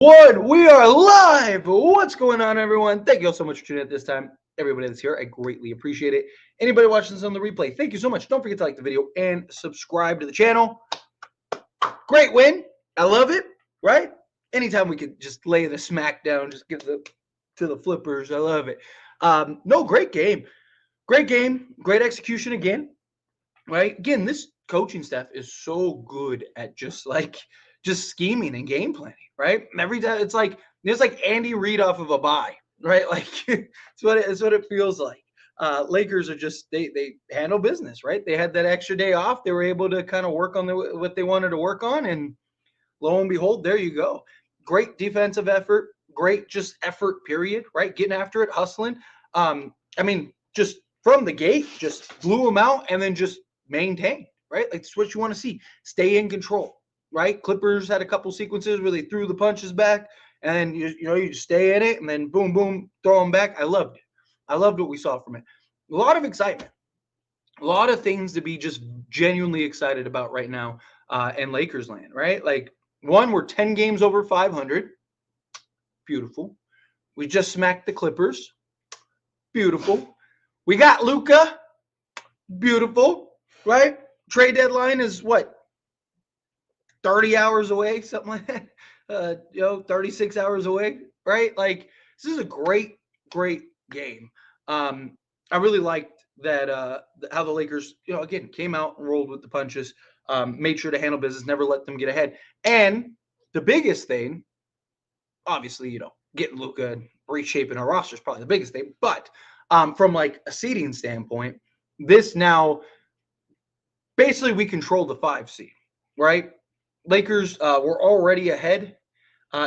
One, we are live. What's going on, everyone? Thank you all so much for tuning in at this time. Everybody that's here, I greatly appreciate it. Anybody watching this on the replay, thank you so much. Don't forget to like the video and subscribe to the channel. Great win. I love it, right? Anytime we could just lay the smack down, just give the to the flippers. I love it. No, great game. Great game. Great execution again, right? Again, this coaching staff is so good at just scheming and game planning, right? Every time it's like Andy Reid off of a bye, right? Like it's what it feels like. Lakers are just they handle business, right? They had that extra day off. They were able to kind of work on what they wanted to work on, and lo and behold, there you go. Great defensive effort, great just effort, period, right? Getting after it, hustling. Just from the gate, just blew them out and then just maintain, right? Like that's what you want to see. Stay in control, right? Clippers had a couple sequences where they threw the punches back and then you just stay in it and then boom, boom, throw them back. I loved it. I loved what we saw from it. A lot of excitement, a lot of things to be just genuinely excited about right now in Lakers land, right? Like one, we're 10 games over 500. Beautiful. We just smacked the Clippers. Beautiful. We got Luka. Beautiful, right? Trade deadline is what? 30 hours away, something like that. 36 hours away, right? Like this is a great, great game. I really liked that how the Lakers, again, came out and rolled with the punches, made sure to handle business, never let them get ahead. And the biggest thing, obviously, getting Luka and reshaping our roster is probably the biggest thing. But from like a seeding standpoint, this now basically we control the 5 seed, right? Lakers were already ahead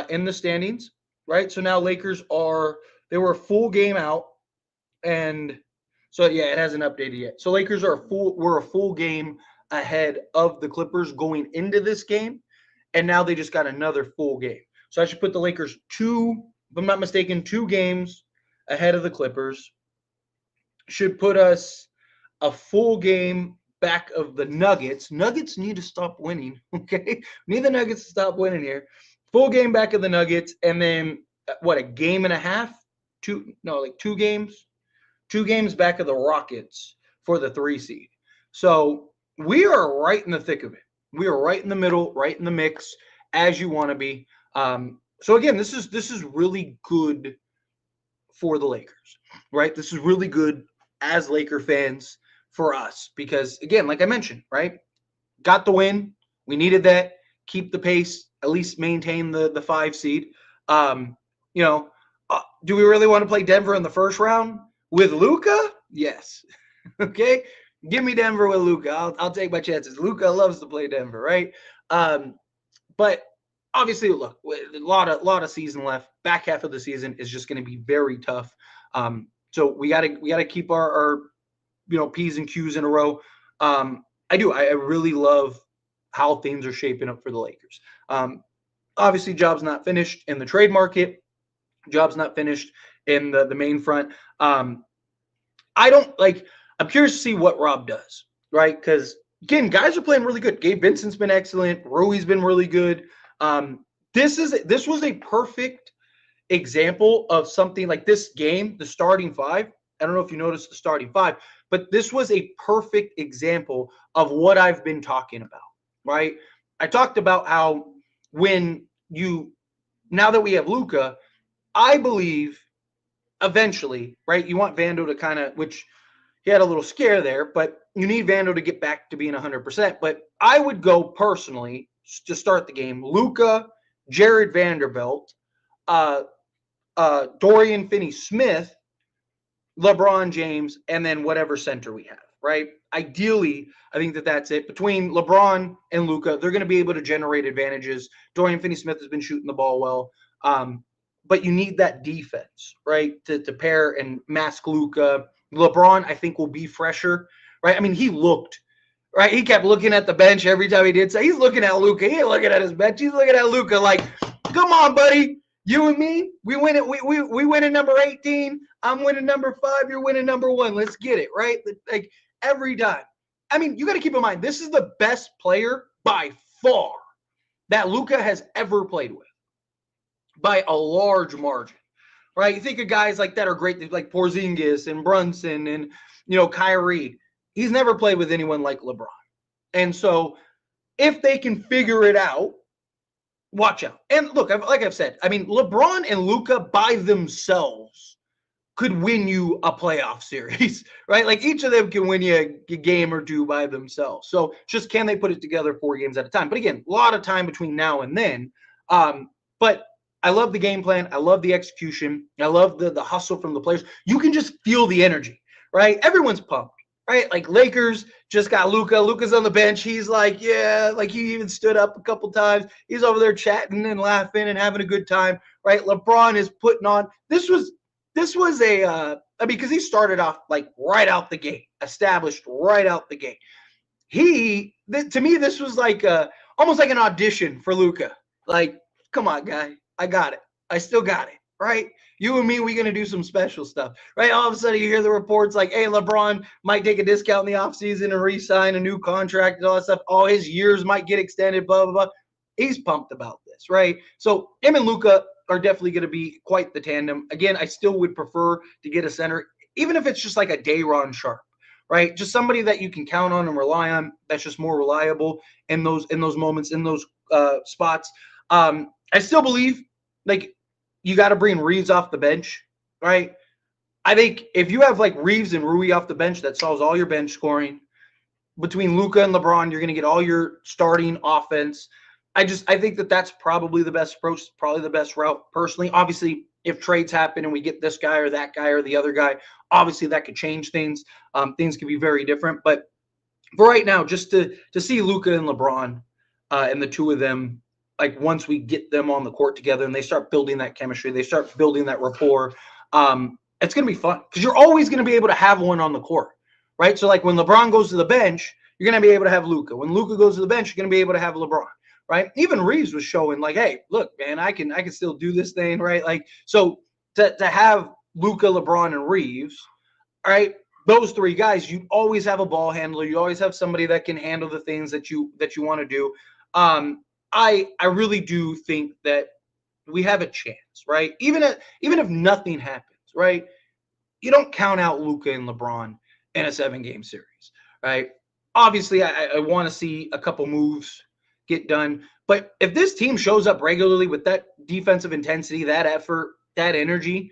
in the standings, right? So now Lakers they were a full game out, and so yeah, it hasn't updated yet. So Lakers we're a full game ahead of the Clippers going into this game, and now they just got another full game. So I should put the Lakers if I'm not mistaken, 2 games ahead of the Clippers. Should put us a full game back of the Nuggets. Nuggets need to stop winning, okay? We need the Nuggets to stop winning here. Full game back of the Nuggets, and then a game and a half? 2 games? 2 games back of the Rockets for the 3 seed. So we are right in the thick of it. We are right in the middle, right in the mix, as you want to be. So again, this is really good for the Lakers, right? This is really good as Laker fans for us because, again, like I mentioned, right, got the win. We needed that. Keep the pace, at least maintain the 5 seed. Do we really want to play Denver in the first round with Luka? Yes. Okay, give me Denver with Luka. I'll take my chances. Luka loves to play Denver, right? But obviously, look, a lot of season left. Back half of the season is just going to be very tough. So we gotta keep our P's and Q's in a row. I really love how things are shaping up for the Lakers. Obviously, job's not finished in the trade market. Job's not finished in the main front. I'm curious to see what Rob does, right? Because again, guys are playing really good. Gabe Vincent's been excellent. Rui's been really good. This was a perfect example of something like this game, the starting 5. I don't know if you noticed the starting 5, but this was a perfect example of what I've been talking about, right? I talked about how now that we have Luka, I believe eventually, right, you want Vando to kind of, which he had a little scare there, but you need Vando to get back to being 100%. But I would go personally to start the game, Luka, Jared Vanderbilt, Dorian Finney-Smith, LeBron James, and then whatever center we have, right? Ideally, I think that's it. Between LeBron and Luka, they're going to be able to generate advantages. Dorian Finney-Smith has been shooting the ball well. But you need that defense, right, to pair and mask Luka. LeBron, I think, will be fresher, right? I mean, he looked, right? He kept looking at the bench every time he did. So he's looking at Luka. He ain't looking at his bench. He's looking at Luka like, come on, buddy. You and me, we win it. We win at number 18. I'm winning number 5. You're winning number 1. Let's get it, right? Like every time. I mean, you got to keep in mind, this is the best player by far that Luka has ever played with, by a large margin, right? You think of guys like that are great, like Porzingis and Brunson and, Kyrie. He's never played with anyone like LeBron. And so if they can figure it out, watch out. And look, like I've said, I mean, LeBron and Luka by themselves could win you a playoff series, right? Like each of them can win you a game or two by themselves. So just can they put it together 4 games at a time? But again, a lot of time between now and then. But I love the game plan. I love the execution. I love the hustle from the players. You can just feel the energy, right? Everyone's pumped, right? Like Lakers just got Luka. Luka's on the bench. He's like, yeah, like he even stood up a couple times. He's over there chatting and laughing and having a good time, right? LeBron is putting on. This was a because he started off like right out the gate, established right out the gate. To me, this was like almost like an audition for Luka. Like, come on, guy, I got it. I still got it, right? You and me, we're going to do some special stuff, right? All of a sudden, you hear the reports like, hey, LeBron might take a discount in the offseason and re-sign a new contract and all that stuff. All his years might get extended, blah, blah, blah. He's pumped about this, right? So him and Luka are definitely going to be quite the tandem. Again, I still would prefer to get a center, even if it's just like a Day'Ron Sharpe, right? Just somebody that you can count on and rely on. That's just more reliable in those moments, in those spots. I still believe like you got to bring Reeves off the bench, right? I think if you have like Reeves and Rui off the bench, that solves all your bench scoring. Between Luka and LeBron, you're going to get all your starting offense. I think that that's probably the best approach, probably the best route personally. Obviously, if trades happen and we get this guy or that guy or the other guy, obviously that could change things. Things could be very different. But for right now, just to see Luka and LeBron and the two of them, like once we get them on the court together and they start building that chemistry, they start building that rapport, it's going to be fun because you're always going to be able to have one on the court, right? So like when LeBron goes to the bench, you're going to be able to have Luka. When Luka goes to the bench, you're going to be able to have LeBron. Right. Even Reeves was showing like, hey, look, man, I can still do this thing. Right. Like, so to have Luka, LeBron, and Reeves, all right, those 3 guys, you always have a ball handler. You always have somebody that can handle the things that you want to do. I really do think that we have a chance, right? Even if nothing happens, right? You don't count out Luka and LeBron in a 7-game series, right? Obviously, I want to see a couple moves get done. But if this team shows up regularly with that defensive intensity, that effort, that energy,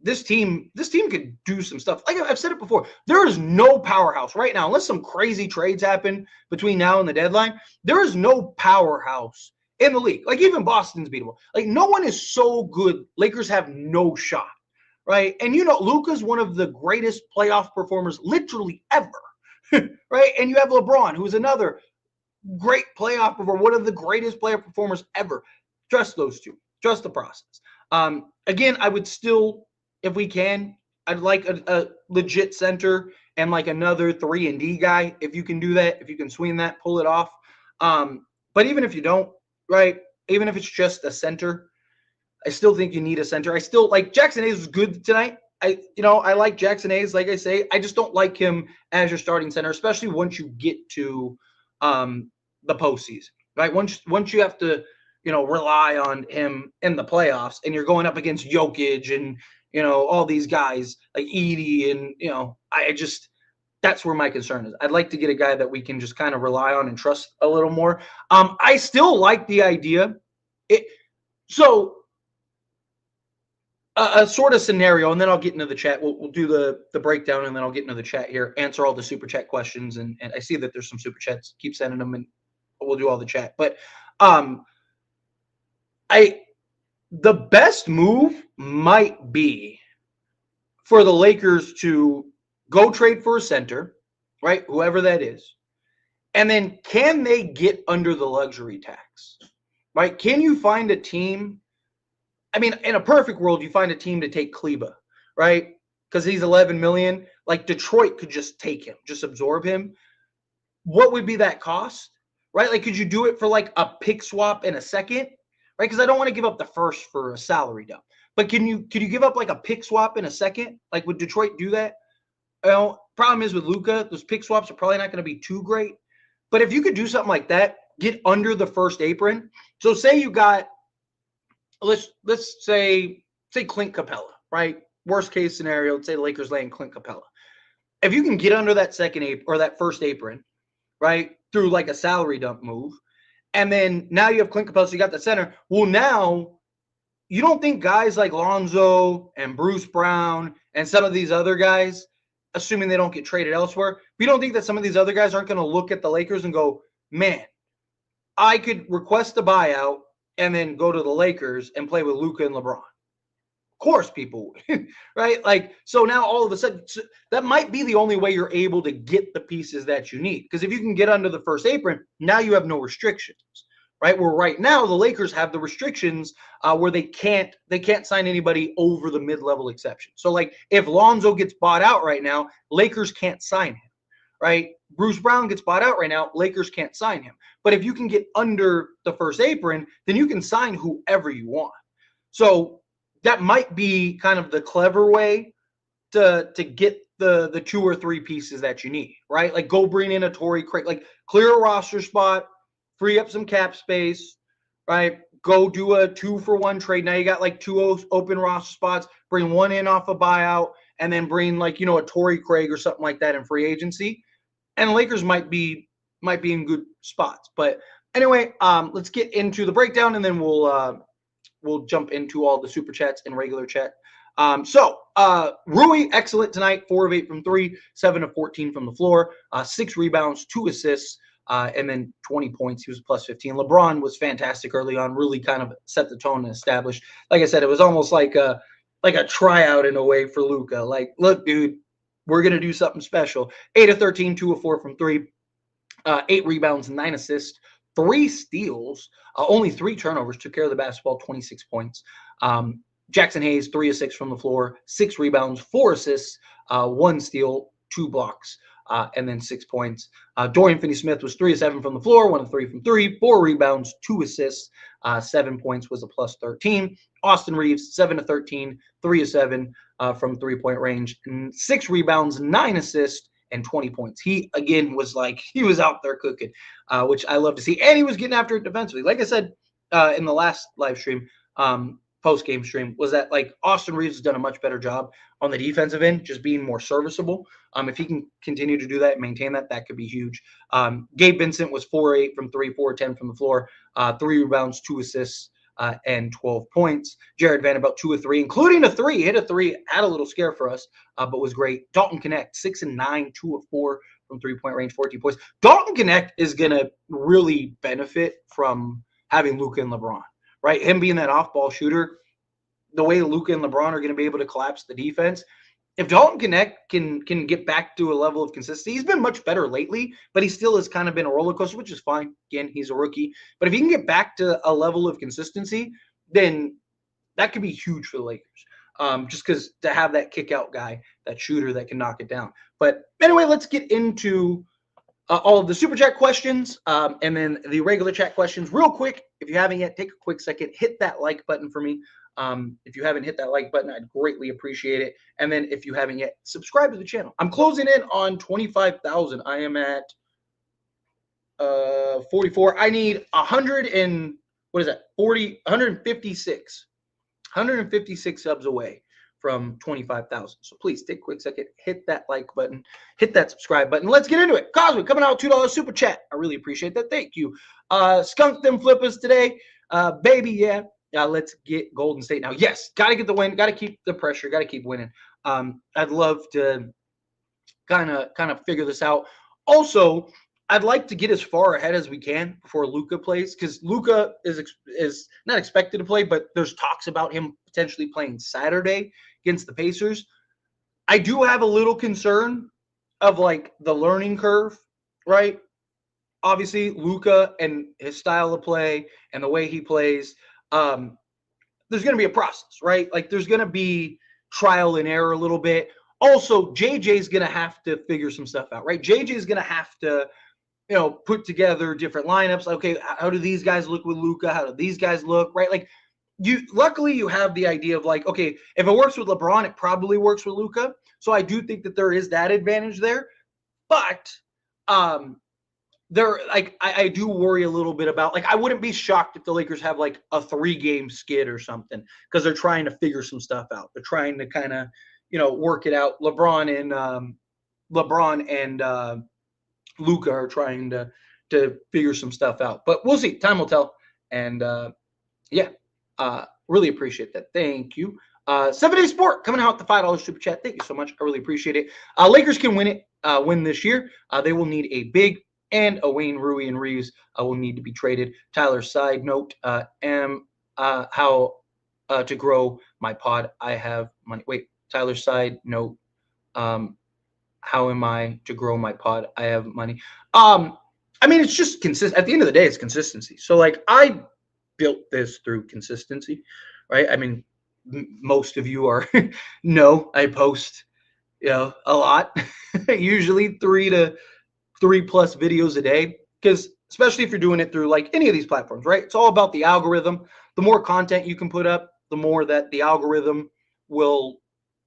this team could do some stuff. Like I've said it before, there is no powerhouse right now, unless some crazy trades happen between now and the deadline. There is no powerhouse in the league. Like even Boston's beatable. Like no one is so good. Lakers have no shot, right? And Luka's one of the greatest playoff performers literally ever, right? And you have LeBron, who's another great playoff performer, one of the greatest playoff performers ever. Trust those two. Trust the process. Again, I would still, if we can, I'd like a legit center and like another 3-and-D guy. If you can do that, if you can swing that, pull it off. But even if you don't, right, even if it's just a center, I still think you need a center. I still like Jackson Hayes was good tonight. I like Jackson Hayes, like I say. I just don't like him as your starting center, especially once you get to the postseason, right? Once you have to, rely on him in the playoffs and you're going up against Jokic and, all these guys like Edie and, that's where my concern is. I'd like to get a guy that we can just kind of rely on and trust a little more. I still like the idea. A sort of scenario, and then I'll get into the chat. We'll do the breakdown, and then I'll get into the chat here, answer all the super chat questions. And I see that there's some super chats. Keep sending them, and we'll do all the chat. But the best move might be for the Lakers to go trade for a center, right? Whoever that is. And then can they get under the luxury tax, right? Can you find a team? I mean, in a perfect world, you find a team to take Kleba, right? Because he's $11 million. Like Detroit could just take him, just absorb him. What would be that cost, right? Like, could you do it for like a pick swap in a second, right? Because I don't want to give up the first for a salary dump. But could you give up like a pick swap in a second? Like, would Detroit do that? Problem is with Luka, those pick swaps are probably not going to be too great. But if you could do something like that, get under the first apron. So say you got let's say Clint Capella, right? Worst case scenario, let's say the Lakers land Clint Capella. If you can get under that second apron or that first apron, right, through like a salary dump move, and then now you have Clint Capella, so you got the center. Well, now you don't think guys like Lonzo and Bruce Brown and some of these other guys, assuming they don't get traded elsewhere, you don't think that some of these other guys aren't going to look at the Lakers and go, man, I could request a buyout and then go to the Lakers and play with Luka and LeBron. Of course people would, right? Like, so now all of a sudden, that might be the only way you're able to get the pieces that you need. Because if you can get under the first apron, now you have no restrictions, right? Where right now the Lakers have the restrictions where they can't sign anybody over the mid-level exception. So like if Lonzo gets bought out right now, Lakers can't sign him, right? Bruce Brown gets bought out right now, Lakers can't sign him. But if you can get under the first apron, then you can sign whoever you want. So that might be kind of the clever way to get the 2 or 3 pieces that you need, right? Like go bring in a Torrey Craig, like clear a roster spot, free up some cap space, right? Go do a 2-for-1 trade. Now you got like 2 open roster spots, bring one in off a buyout, and then bring like, a Torrey Craig or something like that in free agency. And Lakers might be in good spots. But anyway, let's get into the breakdown, and then we'll jump into all the super chats and regular chat. Rui, excellent tonight. 4 of 8 from 3, 7 of 14 from the floor, 6 rebounds, 2 assists, and then 20 points. He was plus 15. LeBron was fantastic early on, really kind of set the tone and established. Like I said, it was almost like a tryout in a way for Luka. Like, look, dude, we're going to do something special. 8 of 13, 2 of 4 from 3, 8 rebounds, 9 assists, 3 steals, only 3 turnovers, took care of the basketball, 26 points. Jackson Hayes, 3 of 6 from the floor, 6 rebounds, 4 assists, 1 steal, 2 blocks, and then 6 points. Dorian Finney-Smith was 3 of 7 from the floor, 1 of 3 from 3, 4 rebounds, 2 assists, 7 points was a plus 13. Austin Reeves, 7 of 13, 3 of 7 from 3-point range, 6 rebounds, 9 assists, and 20 points. He, again, was out there cooking, which I love to see. And he was getting after it defensively. Like I said in the last live stream, post-game stream, was that like Austin Reeves has done a much better job on the defensive end, just being more serviceable. If he can continue to do that and maintain that, that could be huge. Gabe Vincent was 4-8 from 3, 4-10 from the floor, 3 rebounds, 2 assists, and 12 points. Jared Vanderbilt, 2 of 3, including a 3. Hit a 3, had a little scare for us, but was great. Dalton Connect, 6 and 9, 2 of 4 from 3-point range, 14 points. Dalton Connect is going to really benefit from having Luka and LeBron, right? Him being that off-ball shooter, the way Luka and LeBron are going to be able to collapse the defense. If Dalton Connect can get back to a level of consistency, he's been much better lately, but he still has kind of been a roller coaster, which is fine. Again, he's a rookie. But if he can get back to a level of consistency, then that could be huge for the Lakers. Just because to have that kick-out guy, that shooter that can knock it down. But anyway, let's get into all of the super chat questions and then the regular chat questions real quick. If you haven't yet, take a quick second, hit that like button for me. If you haven't hit that like button, I'd greatly appreciate it. And then if you haven't yet, subscribe to the channel. I'm closing in on 25,000. I am at 44. I need 156 subs away from 25,000. So please take a quick second, hit that like button, hit that subscribe button. Let's get into it. Cosmic coming out with $2 super chat. I really appreciate that. Thank you. Skunk them flippers today. Baby, yeah. Let's get Golden State now. Yes, got to get the win. Got to keep the pressure. Got to keep winning. I'd love to kind of figure this out. Also, I'd like to get as far ahead as we can before Luka plays, because Luka is not expected to play, but there's talks about him potentially playing Saturday against the Pacers. I do have a little concern of like the learning curve, right? Obviously, Luka and his style of play and the way he plays. There's going to be a process, right? Like there's going to be trial and error a little bit. Also, JJ's going to have to figure some stuff out, right? JJ's going to have to, put together different lineups. Okay, how do these guys look with Luka? How do these guys look, right? Like luckily you have the idea of like, okay, if it works with LeBron, it probably works with Luka. So I do think that there is that advantage there. But they're like, I do worry a little bit about, like, I wouldn't be shocked if the Lakers have like a 3-game skid or something, because they're trying to figure some stuff out. They're trying to kind of, work it out. LeBron and Luka are trying to figure some stuff out, but we'll see. Time will tell. And yeah, really appreciate that. Thank you. 7 Day Sport coming out with the $5 super chat. Thank you so much. I really appreciate it. Lakers can win this year. They will need a big and a Wayne, Rui, and Reeves will need to be traded. Tyler's side note: how to grow my pod? I have money. Wait, Tyler's side note: how am I to grow my pod? I have money. I mean, it's just consistent. At the end of the day, it's consistency. So, like, I built this through consistency, right? I mean, most of you are know I post, a lot, usually 3+ videos a day, because especially if you're doing it through like any of these platforms, right? It's all about the algorithm. The more content you can put up, the more that the algorithm will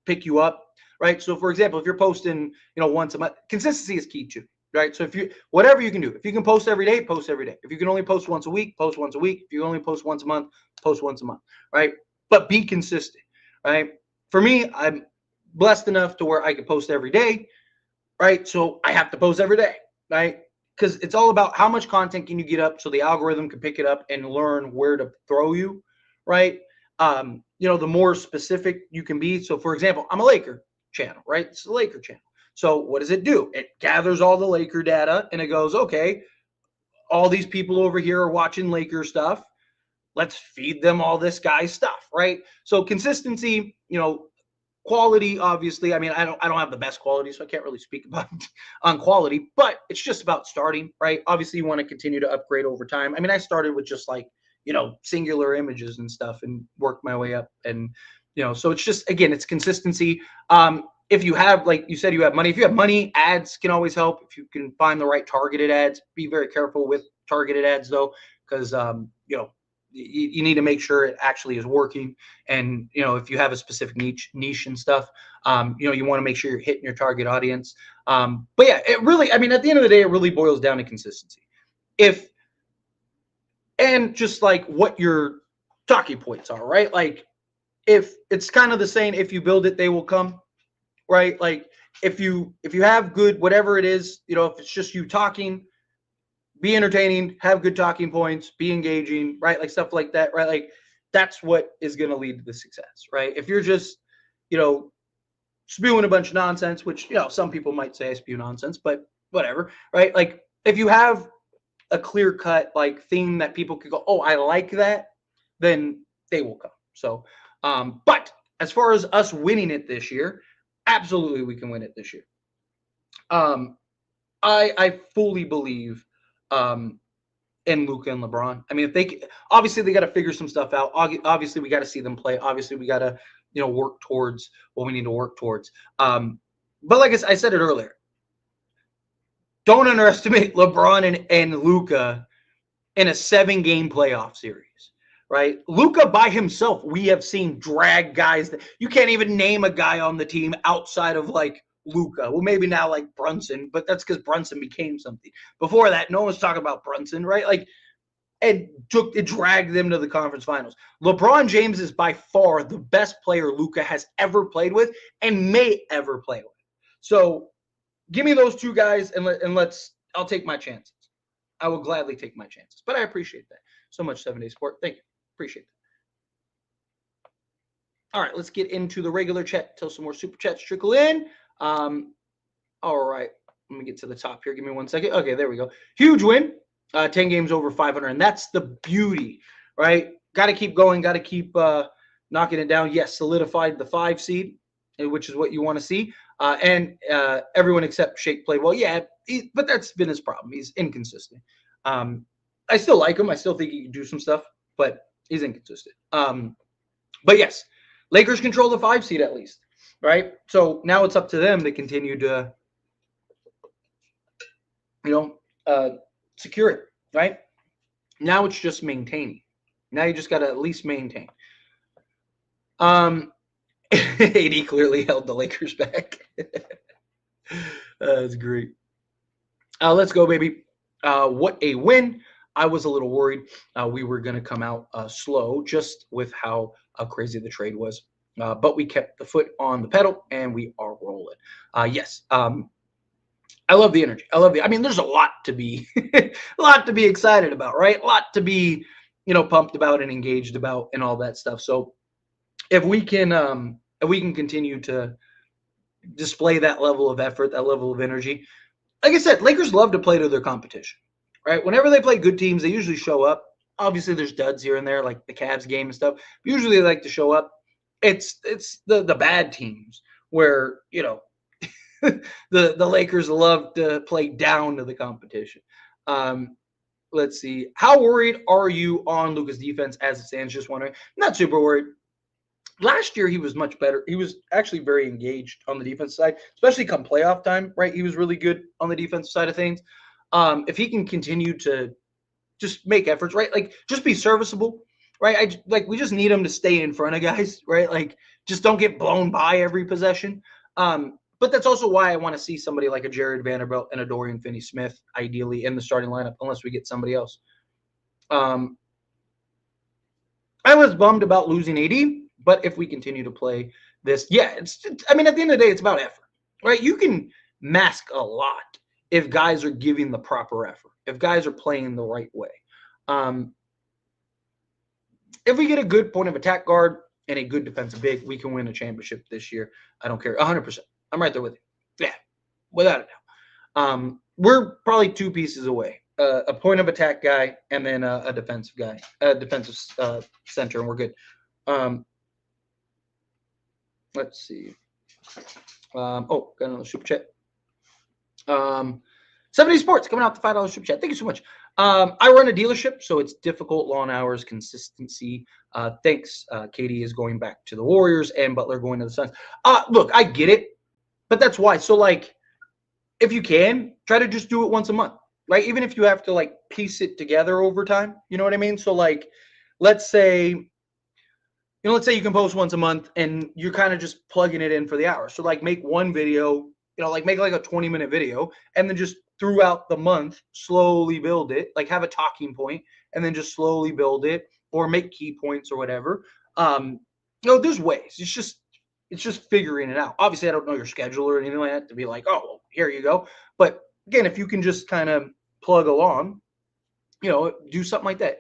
pick you up, right? So, for example, if you're posting, once a month, consistency is key too, right? So whatever you can do, if you can post every day, post every day. If you can only post once a week, post once a week. If you only post once a month, post once a month, right? But be consistent, right? For me, I'm blessed enough to where I can post every day, right? So I have to post every day, right? Because it's all about how much content can you get up so the algorithm can pick it up and learn where to throw you, right? The more specific you can be. So, for example, I'm a Laker channel, right? It's a Laker channel. So what does it do? It gathers all the Laker data and it goes, okay, all these people over here are watching Laker stuff. Let's feed them all this guy's stuff, right? So consistency, quality, obviously. I mean, I don't have the best quality, so I can't really speak about on quality, but it's just about starting, right? Obviously, you want to continue to upgrade over time. I mean, I started with just like, singular images and stuff and worked my way up. And, so it's just, again, it's consistency. If you have, like you said, you have money. If you have money, ads can always help. If you can find the right targeted ads, be very careful with targeted ads though, because, you need to make sure it actually is working. And, if you have a specific niche and stuff, you want to make sure you're hitting your target audience. But yeah, it really, I mean, at the end of the day, it really boils down to consistency. And just like what your talking points are, right? Like, if it's kind of the saying, if you build it, they will come, right? Like, if you have good, whatever it is, if it's just you talking, be entertaining, have good talking points, be engaging, right? Like stuff like that, right? Like that's what is going to lead to the success, right? If you're just, spewing a bunch of nonsense, which, some people might say I spew nonsense, but whatever, right? Like if you have a clear cut like theme that people could go, oh, I like that, then they will come. So, but as far as us winning it this year, absolutely we can win it this year. I fully believe in Luka and LeBron. I mean, if they obviously they got to figure some stuff out. Obviously, we got to see them play. Obviously, we got to work towards what we need to work towards. But like I said it earlier, don't underestimate LeBron and Luka in a 7-game playoff series. Right, Luka by himself, we have seen drag guys that you can't even name a guy on the team outside of like Luka. Well, maybe now like Brunson, but that's because Brunson became something. Before that, no one was talking about Brunson, right? Like, it dragged them to the conference finals. LeBron James is by far the best player Luka has ever played with and may ever play with. So, give me those two guys and I'll take my chances. I will gladly take my chances. But I appreciate that so much, 7 Day Sport. Thank you. Appreciate that. All right, let's get into the regular chat till some more super chats trickle in. All right, let me get to the top here. Give me 1 second. Okay, there we go. Huge win. 10 games over 500, and that's the beauty, right? Got to keep going. Got to keep knocking it down. Yes, solidified the 5 seed, which is what you want to see. And everyone except Shake played well. Yeah, but that's been his problem. He's inconsistent. I still like him. I still think he can do some stuff, but he's inconsistent. But yes, Lakers control the 5 seed at least, right? So now it's up to them to continue to, secure it, right? Now it's just maintaining. Now you just got to at least maintain. AD clearly held the Lakers back. That's great. Let's go, baby. What a win. I was a little worried we were going to come out slow just with how crazy the trade was. But we kept the foot on the pedal and we are rolling. Yes. I love the energy. I mean, there's a lot to be, a lot to be excited about, right? A lot to be, pumped about and engaged about and all that stuff. So if we can continue to display that level of effort, that level of energy, like I said, Lakers love to play to their competition, right? Whenever they play good teams, they usually show up. Obviously, there's duds here and there, like the Cavs game and stuff. Usually, they like to show up. It's the bad teams where the Lakers love to play down to the competition. Let's see. How worried are you on Luka's defense as it stands? Just wondering. Not super worried. Last year he was much better. He was actually very engaged on the defense side, especially come playoff time, right? He was really good on the defensive side of things. If he can continue to just make efforts, right? Like just be serviceable, right? We just need him to stay in front of guys, right? Like just don't get blown by every possession. But that's also why I want to see somebody like a Jared Vanderbilt and a Dorian Finney-Smith ideally in the starting lineup, unless we get somebody else. I was bummed about losing AD, but if we continue to play this, yeah, I mean, at the end of the day, it's about effort, right? You can mask a lot if guys are giving the proper effort, if guys are playing the right way. If we get a good point of attack guard and a good defensive big, we can win a championship this year. I don't care. 100%. I'm right there with you. Yeah, without a doubt. We're probably two pieces away. A point of attack guy and then a defensive guy, a defensive center, and we're good. Let's see. Got another super chat. 70 Sports coming out the $5 super chat. Thank you so much. I run a dealership, so it's difficult, long hours, consistency. Thanks. Katie is going back to the Warriors and Butler going to the Suns. Look, I get it, but that's why. So, like, if you can, try to just do it once a month, right? Even if you have to, like, piece it together over time. You know what I mean? So, like, let's say you can post once a month and you're kind of just plugging it in for the hour. So, like, make one video, make like a 20-minute video and then just throughout the month, slowly build it, like have a talking point and then just slowly build it or make key points or whatever. There's ways. It's just figuring it out. Obviously, I don't know your schedule or anything like that to be like, oh, well, here you go. But again, if you can just kind of plug along, do something like that,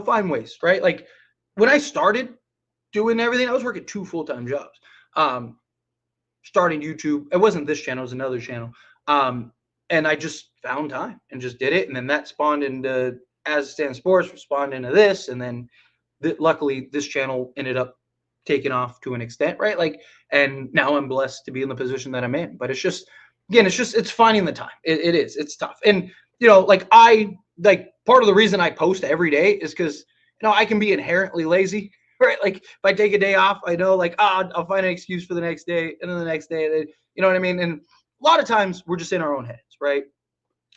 find ways, right? Like when I started doing everything, I was working 2 full-time jobs. Starting YouTube, it wasn't this channel, it was another channel. And I just found time and just did it. And then that spawned into As It Stands Sports, spawned into this. And then luckily this channel ended up taking off to an extent, right? Like, and now I'm blessed to be in the position that I'm in. But it's just, again, it's finding the time. It is. It's tough. And, part of the reason I post every day is because, I can be inherently lazy, right? Like if I take a day off, I know I'll find an excuse for the next day and then the next day, you know what I mean? And a lot of times we're just in our own heads, right?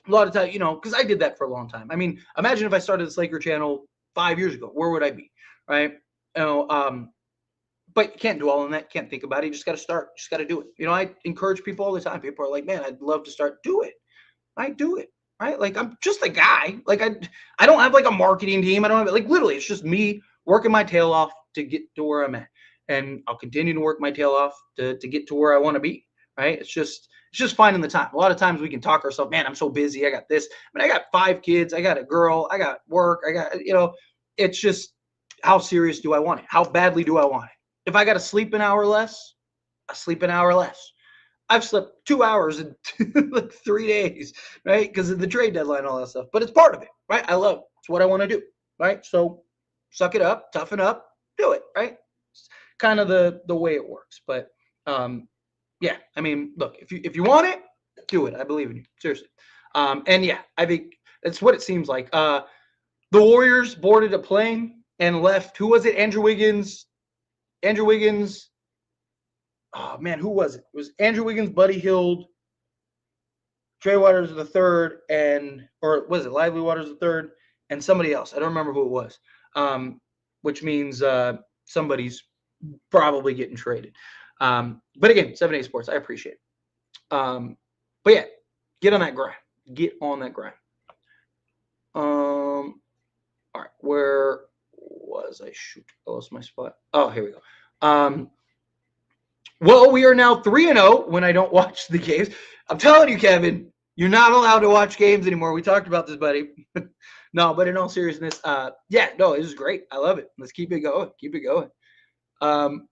A lot of times, because I did that for a long time. I mean, imagine if I started this Laker channel 5 years ago, where would I be, right? But you can't do all in that. Can't think about it. You just got to start. You just got to do it. I encourage people all the time. People are like, man, I'd love to start. Do it. I do it. Right? Like I'm just a guy. Like I don't have like a marketing team. I don't have literally. It's just me working my tail off to get to where I'm at, and I'll continue to work my tail off to get to where I want to be. Right? It's just finding the time. A lot of times we can talk ourselves, man, I'm so busy. I got this. I mean, I got 5 kids. I got a girl. I got work. I got, it's just how serious do I want it? How badly do I want it? If I got to sleep an hour less, I sleep an hour less. I've slept 2 hours in like 3 days, right? Because of the trade deadline, all that stuff. But it's part of it, right? I love it. It's what I want to do, right? So suck it up, toughen up, do it, right? It's kind of the way it works. But yeah, I mean, look, if you want it, do it. I believe in you, seriously. And yeah, I think that's what it seems like. The Warriors boarded a plane and left. Who was it? Andrew Wiggins. Oh man, who was it? It was Andrew Wiggins, Buddy Hield, Trey Waters III, or was it Lively Waters III, and somebody else. I don't remember who it was. Which means somebody's probably getting traded. But again, 7A Sports, I appreciate it. But yeah, get on that grind. Get on that grind. All right, where was I? Shoot, I lost my spot. Oh, here we go. Well, we are now 3-0 when I don't watch the games. I'm telling you, Kevin, you're not allowed to watch games anymore. We talked about this, buddy. No, but in all seriousness, yeah, no, this is great. I love it. Let's keep it going. Keep it going. Um,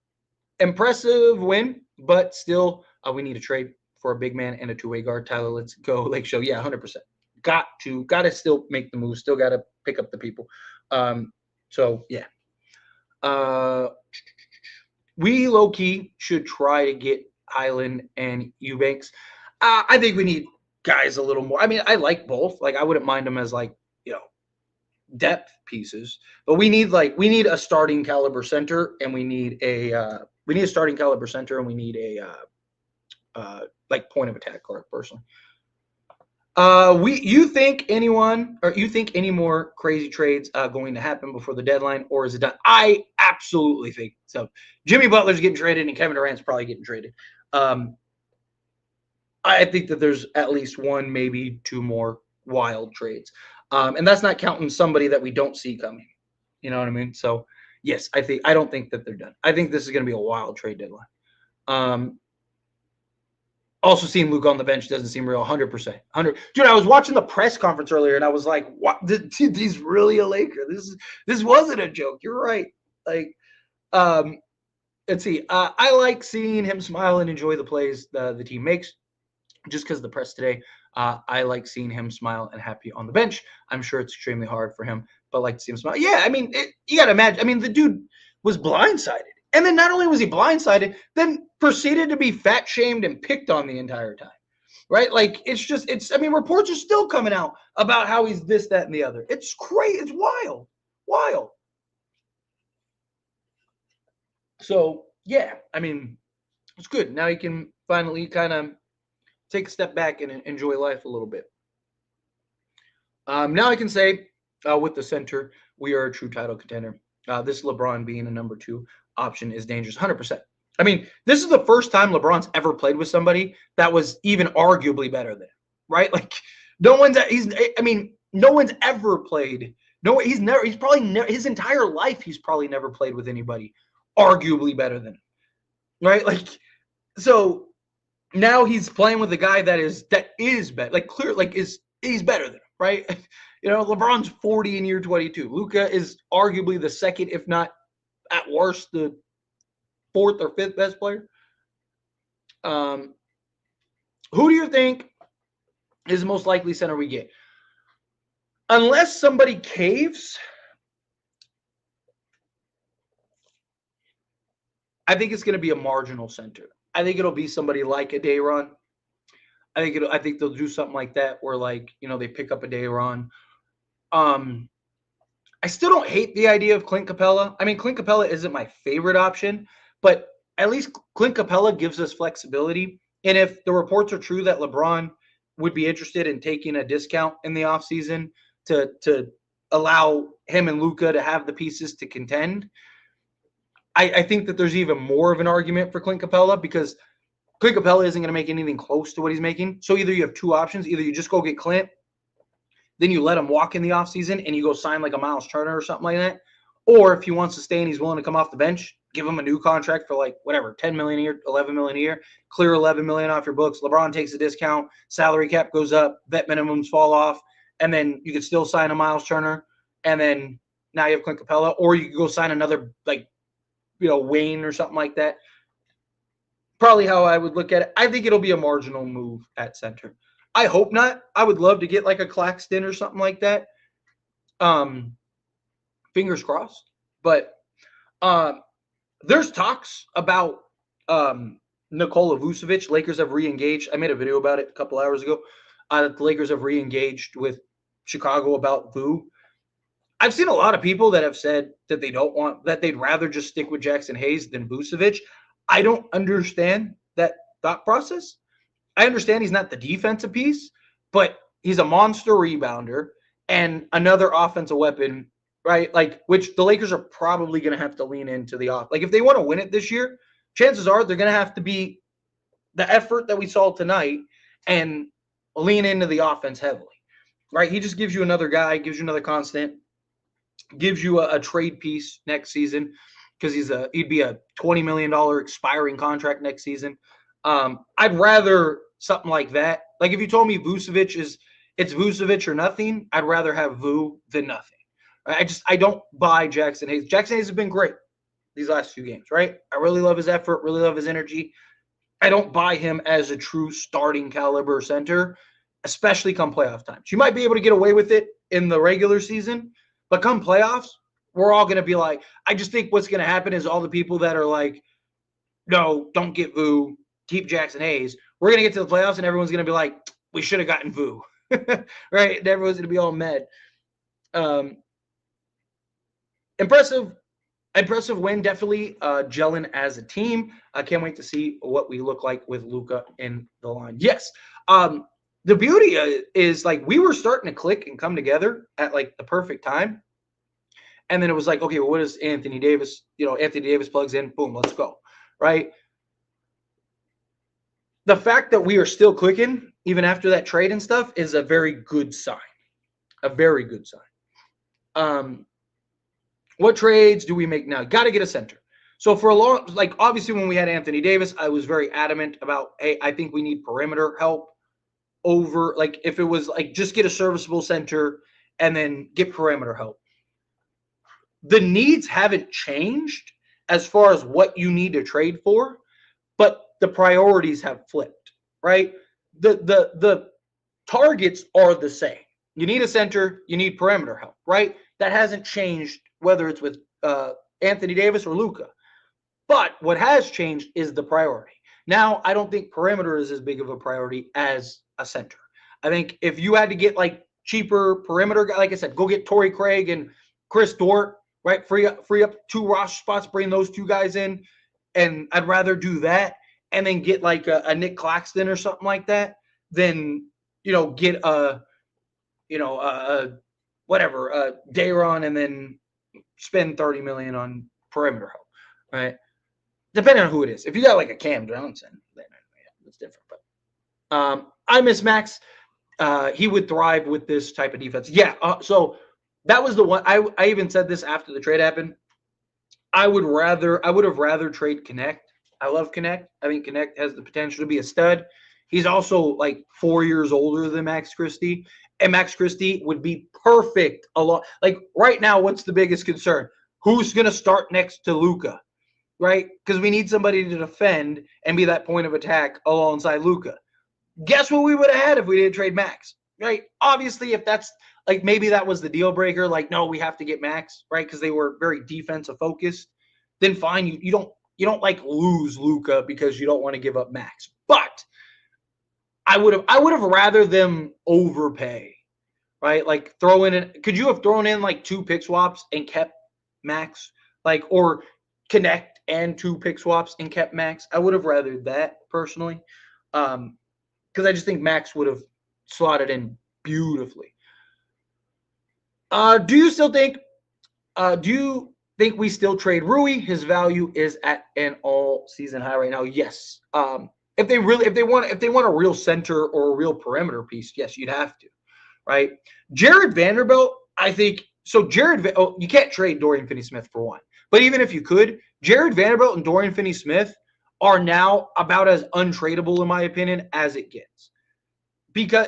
Impressive win, but still, we need a trade for a big man and a two-way guard. Tyler, let's go. Lake Show, yeah, 100%. Got to still make the move. Still got to pick up the people. So yeah. We low key should try to get Highland and Eubanks. I think we need guys a little more. I mean, I like both. Like, I wouldn't mind them as like depth pieces, but we need a starting caliber center, and we need a starting caliber center, and we need a like point of attack guard personally. You think any more crazy trades going to happen before the deadline, or is it done? I absolutely think so. Jimmy Butler's getting traded, and Kevin Durant's probably getting traded. I think that there's at least one, maybe two more wild trades, and that's not counting somebody that we don't see coming. You know what I mean? So yes, I don't think that they're done. I think this is going to be a wild trade deadline. Also, seeing Luka on the bench doesn't seem real. 100%. 100. Dude, I was watching the press conference earlier, and I was like, "What? Dude, he's really a Laker. This wasn't a joke. You're right." Like, let's see. I like seeing him smile and enjoy the plays the team makes. Just because the press today, I like seeing him smile and happy on the bench. I'm sure it's extremely hard for him, but I like to see him smile. Yeah, I mean, you got to imagine. I mean, the dude was blindsided. And then not only was he blindsided, then proceeded to be fat shamed and picked on the entire time. Right? Like, I mean, reports are still coming out about how he's this, that, and the other. It's crazy. It's wild. Wild. So, yeah, I mean, it's good. Now you can finally kind of take a step back and enjoy life a little bit. Now I can say, with the center, we are a true title contender. This LeBron being a number 2 option is dangerous, 100%. I mean, this is the first time LeBron's ever played with somebody that was even arguably better than him, right? Like, no one's ever played. No, he's probably never, his entire life, he's probably never played with anybody arguably better than him, right? Like, so now he's playing with a guy that is better, like clear, like he's better than him, right? You know, LeBron's 40 in year 22. Luka is arguably the second, if not at worst, the 4th or 5th best player. Who do you think is the most likely center we get? Unless somebody caves, I think it's going to be a marginal center. I think it'll be somebody like a Dayron. I think they'll do something like that where, like, they pick up a Dayron. I still don't hate the idea of Clint Capella. I mean, Clint Capella isn't my favorite option, but at least Clint Capella gives us flexibility. And if the reports are true that LeBron would be interested in taking a discount in the offseason to allow him and Luka to have the pieces to contend, I think that there's even more of an argument for Clint Capella, because Clint Capella isn't going to make anything close to what he's making. So either you have two options. Either you just go get Clint, then you let him walk in the offseason and you go sign like a Miles Turner or something like that. Or if he wants to stay and he's willing to come off the bench, give him a new contract for like whatever, $10 million a year, $11 million a year, clear $11 million off your books. LeBron takes a discount, salary cap goes up, vet minimums fall off, and then you could still sign a Miles Turner, and then now you have Clint Capella, or you could go sign another, like, Wayne or something like that. Probably how I would look at it. I think it'll be a marginal move at center. I hope not. I would love to get like a Claxton or something like that. Fingers crossed. But there's talks about Nikola Vucevic. Lakers have re-engaged. I made a video about it a couple hours ago. The Lakers have re-engaged with Chicago about Vu. I've seen a lot of people that have said that they'd rather just stick with Jackson Hayes than Vucevic. I don't understand that thought process. I understand he's not the defensive piece, but he's a monster rebounder and another offensive weapon, right? Like, which the Lakers are probably going to have to lean into the off. Like, if they want to win it this year, chances are they're going to have to be the effort that we saw tonight and lean into the offense heavily. right? He just gives you another guy, gives you another constant, gives you a trade piece next season because he'd be a $20 million expiring contract next season. I'd rather something like that. Like if you told me Vucevic it's Vucevic or nothing, I'd rather have Vu than nothing. I don't buy Jackson Hayes. Jackson Hayes has been great these last few games, right? I really love his effort, really love his energy. I don't buy him as a true starting caliber center, especially come playoff times. You might be able to get away with it in the regular season, but come playoffs, we're all going to be like, I just think what's going to happen is all the people that are like, no, don't get Vu, keep Jackson Hayes. We're going to get to the playoffs and everyone's going to be like, we should have gotten Vu, right? And everyone's going to be all mad. Impressive win, definitely gelling as a team. I can't wait to see what we look like with Luka in the line. Yes, the beauty is like we were starting to click and come together at like the perfect time, and then it was like, okay, well, what is Anthony Davis? Anthony Davis plugs in, boom, let's go, right? The fact that we are still clicking even after that trade and stuff is a very good sign. A very good sign. What trades do we make now? Got to get a center. So for a long, like obviously when we had Anthony Davis, I was very adamant about, hey, I think we need perimeter help over, like if it was like just get a serviceable center and then get perimeter help. The needs haven't changed as far as what you need to trade for, but the priorities have flipped, right? The targets are the same. You need a center, you need perimeter help, right? That hasn't changed whether it's with Anthony Davis or Luka. But what has changed is the priority. Now, I don't think perimeter is as big of a priority as a center. I think if you had to get like cheaper perimeter guy, like I said, go get Torrey Craig and Chris Dort, right? Free up 2 roster spots, bring those 2 guys in, and I'd rather do that and then get like a Nick Claxton or something like that than get whatever Dayron and then spend $30 million on perimeter help, right? Depending on who it is. If you got like a Cam Johnson, then that's different. But I miss Max. He would thrive with this type of defense. Yeah. So that was the one. I even said this after the trade happened. I would have rather trade Connect. I love Connect. I think Connect has the potential to be a stud. He's also like 4 years older than Max Christie. And Max Christie would be perfect along. Like right now, what's the biggest concern? Who's going to start next to Luka, right? Because we need somebody to defend and be that point of attack alongside Luka. Guess what we would have had if we didn't trade Max, right? Obviously, if that's like maybe that was the deal breaker, like no, we have to get Max, right? Because they were very defensive focused. Then fine, you don't like lose Luka because you don't want to give up Max, but I would have rather them overpay, right? Like could you have thrown in like 2 pick swaps and kept Max, like, or Connect and 2 pick swaps and kept Max? I would have rather that personally, because I just think Max would have slotted in beautifully. Do you think we still trade Rui? His value is at an all-season high right now. Yes. If they want a real center or a real perimeter piece, yes, you'd have to, right? Jared Vanderbilt, I think so. You can't trade Dorian Finney-Smith for one, but even if you could, Jared Vanderbilt and Dorian Finney-Smith are now about as untradeable, in my opinion, as it gets. Because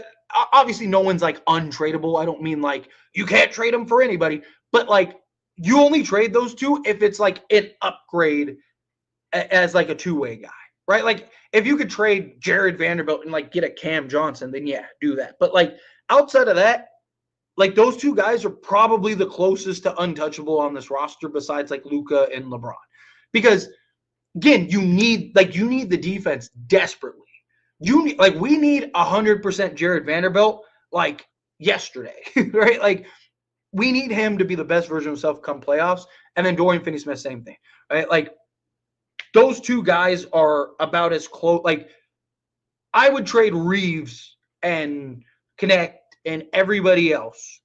obviously, no one's like untradeable. I don't mean like you can't trade them for anybody, but like you only trade those 2 if it's like an upgrade as like a 2-way guy. Right? Like if you could trade Jared Vanderbilt and like get a Cam Johnson, then yeah, do that. But like outside of that, like those 2 guys are probably the closest to untouchable on this roster besides like Luka and LeBron. Because again, you need the defense desperately. We need 100% Jared Vanderbilt like yesterday, right? Like we need him to be the best version of himself come playoffs, and then Dorian Finney-Smith, same thing, right? Like those 2 guys are about as close. Like I would trade Reeves and Connect and everybody else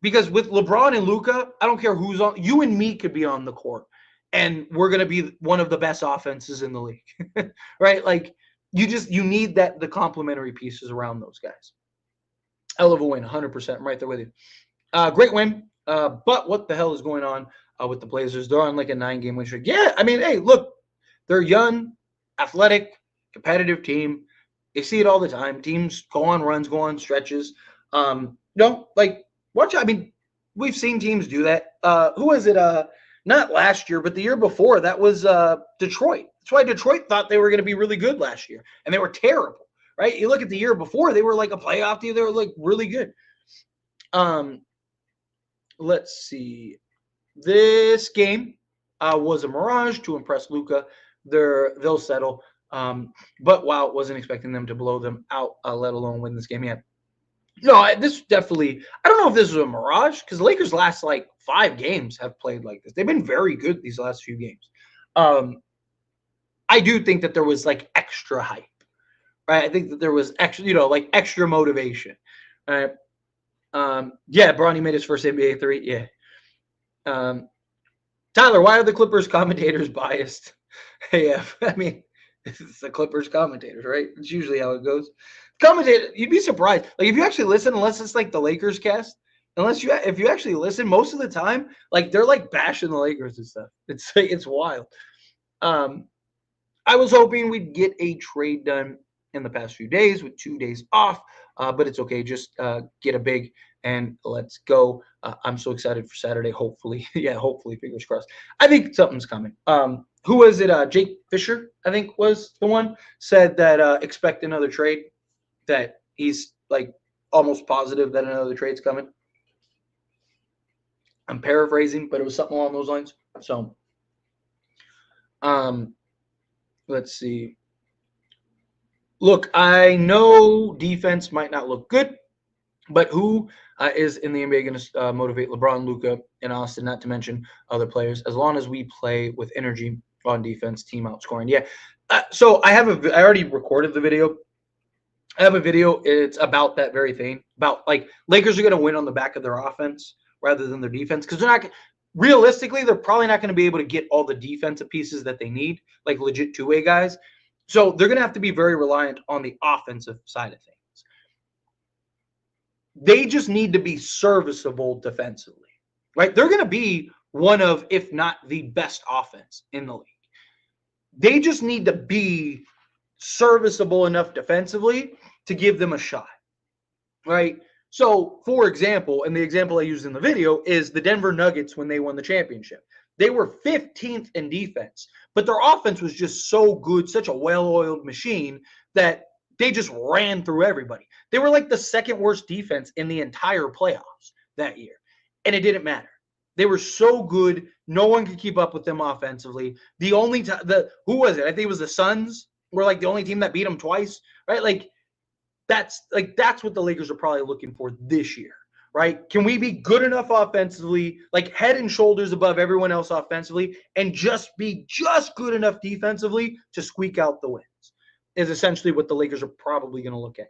because with LeBron and Luka, I don't care who's on. You and me could be on the court, and we're gonna be one of the best offenses in the league, right? Like you need the complementary pieces around those guys. Hell of a win, 100%. I'm right there with you. Great win. But what the hell is going on with the Blazers? They're on like a 9-game win streak. Yeah, I mean, hey, look, they're young, athletic, competitive team. You see it all the time. Teams go on runs, go on stretches. Like watch. I mean, we've seen teams do that. Who was it? Not last year, but the year before. That was Detroit. That's why Detroit thought they were going to be really good last year, and they were terrible. Right? You look at the year before; they were like a playoff team. They were like really good. Let's see. This game was a mirage to impress Luka. They'll settle. But wow, wasn't expecting them to blow them out, let alone win this game yet. No, this definitely. I don't know if this was a mirage because the Lakers' last like 5 games have played like this. They've been very good these last few games. I do think that there was like extra hype, right? I think that there was extra, like extra motivation. Right? Yeah, Bronny made his first NBA 3. Yeah. Tyler, why are the Clippers commentators biased? Yeah, I mean, it's the Clippers commentators, right? It's usually how it goes. Commentator, you'd be surprised. Like if you actually listen, unless it's like the Lakers cast, if you actually listen, most of the time, like they're like bashing the Lakers and stuff. It's wild. I was hoping we'd get a trade done in the past few days with 2 days off, but it's okay. Just get a big and let's go. I'm so excited for Saturday. Hopefully, hopefully, fingers crossed. I think something's coming. Who was it? Jake Fisher, I think, was the one said that expect another trade. That he's like almost positive that another trade's coming. I'm paraphrasing, but it was something along those lines. So, let's see. Look, I know defense might not look good, but who is in the NBA going to motivate LeBron, Luka, and Austin, not to mention other players, as long as we play with energy on defense, team outscoring? Yeah. So I already recorded the video. I have a video. It's about that very thing, about like Lakers are going to win on the back of their offense rather than their defense because realistically, they're probably not going to be able to get all the defensive pieces that they need, like legit two-way guys. So they're going to have to be very reliant on the offensive side of things. They just need to be serviceable defensively, right? They're going to be one of, if not the best offense in the league. They just need to be serviceable enough defensively to give them a shot, right? So, for example, and the example I used in the video is the Denver Nuggets when they won the championship. They were 15th in defense, but their offense was just so good, such a well-oiled machine that they just ran through everybody. They were like the second worst defense in the entire playoffs that year, and it didn't matter. They were so good, no one could keep up with them offensively. The only time, who was it? I think it was the Suns were like the only team that beat them twice, right? Like that's what the Lakers are probably looking for this year, right? Can we be good enough offensively, like head and shoulders above everyone else offensively, and just be just good enough defensively to squeak out the wins? Is essentially what the Lakers are probably going to look at.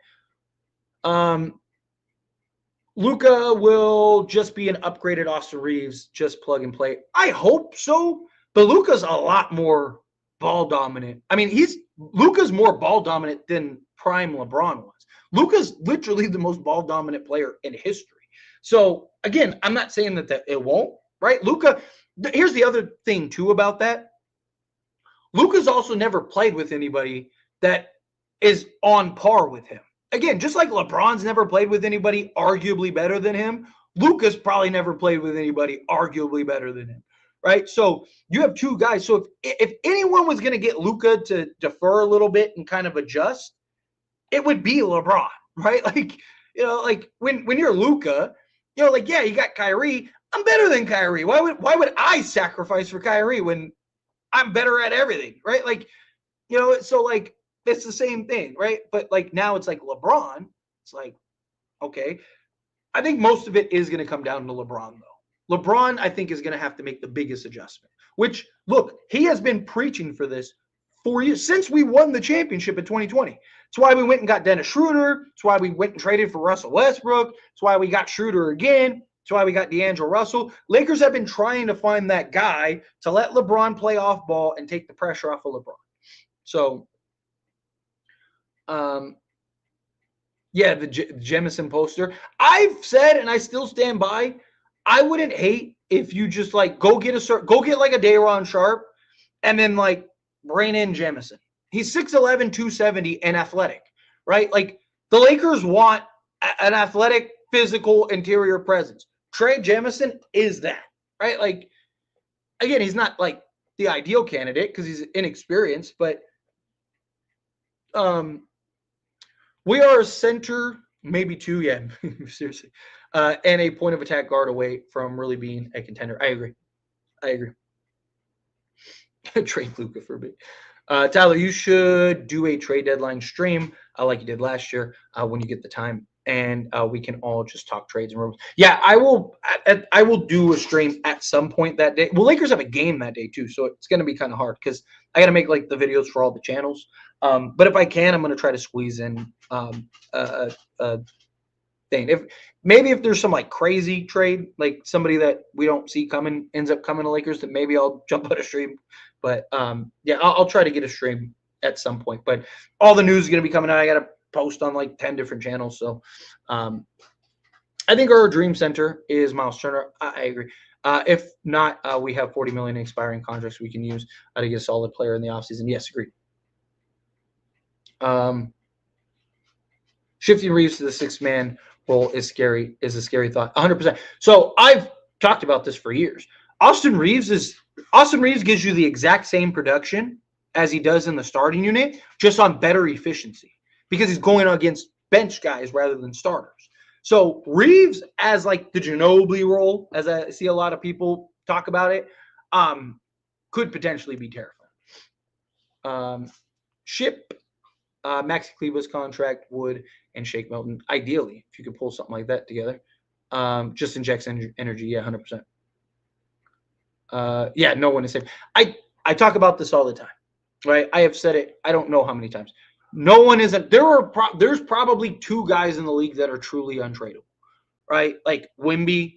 Luka will just be an upgraded Austin Reeves, just plug and play. I hope so, but Luka's a lot more ball dominant. I mean, Luka's more ball dominant than prime LeBron was. Luka's literally the most ball dominant player in history. So again, I'm not saying that it won't, right? Luka, here's the other thing too about that. Luka's also never played with anybody that is on par with him. Again, just like LeBron's never played with anybody arguably better than him, Luka's probably never played with anybody arguably better than him, right? So you have two guys. So if anyone was going to get Luka to defer a little bit and kind of adjust, it would be LeBron, right? Like, like when you're Luka, like, yeah, you got Kyrie. I'm better than Kyrie. Why would I sacrifice for Kyrie when I'm better at everything, right? Like, so like, it's the same thing, right? But like now it's like LeBron. It's like, okay. I think most of it is going to come down to LeBron, though. LeBron, I think, is going to have to make the biggest adjustment, which, look, he has been preaching for this for years, since we won the championship in 2020. It's why we went and got Dennis Schroeder. It's why we went and traded for Russell Westbrook. It's why we got Schroeder again. It's why we got D'Angelo Russell. Lakers have been trying to find that guy to let LeBron play off ball and take the pressure off of LeBron. So, Yeah, the Jemison poster. I've said, and I still stand by, I wouldn't hate if you just like go get like a Dayron Sharp and then like bring in Jemison. He's 6'11", 270, and athletic, right? Like the Lakers want an athletic, physical interior presence. Trey Jemison is that, right? Like, again, he's not like the ideal candidate because he's inexperienced, but we are a center, maybe two, yeah, seriously, and a point of attack guard away from really being a contender. I agree. Trade Luka for me. Tyler, you should do a trade deadline stream like you did last year when you get the time, and we can all just talk trades and rumors. Yeah, I will. I will do a stream at some point that day. Well, Lakers have a game that day too, so it's going to be kind of hard because I got to make like the videos for all the channels. But if I can, I'm going to try to squeeze in a thing. If there's some like crazy trade, like somebody that we don't see coming ends up coming to Lakers, then maybe I'll jump on a stream. But yeah, I'll try to get a stream at some point. But all the news is going to be coming out. I got to post on like 10 different channels. So I think our dream center is Miles Turner. I agree. If not, we have $40 million expiring contracts we can use to get a solid player in the offseason. Yes, agreed. Shifting Reeves to the six-man role is a scary thought. 100%. So I've talked about this for years. Austin Reeves gives you the exact same production as he does in the starting unit, just on better efficiency because he's going against bench guys rather than starters. So Reeves as like the Ginobili role, as I see a lot of people talk about it, could potentially be terrifying. Ship Maxi Kleber's contract, Wood, and Shake Milton. Ideally, if you could pull something like that together, just injects energy. Yeah, 100%. Yeah, no one is safe. I talk about this all the time, right? I have said it. I don't know how many times. No one isn't. There's probably two guys in the league that are truly untradeable, right? Like Wemby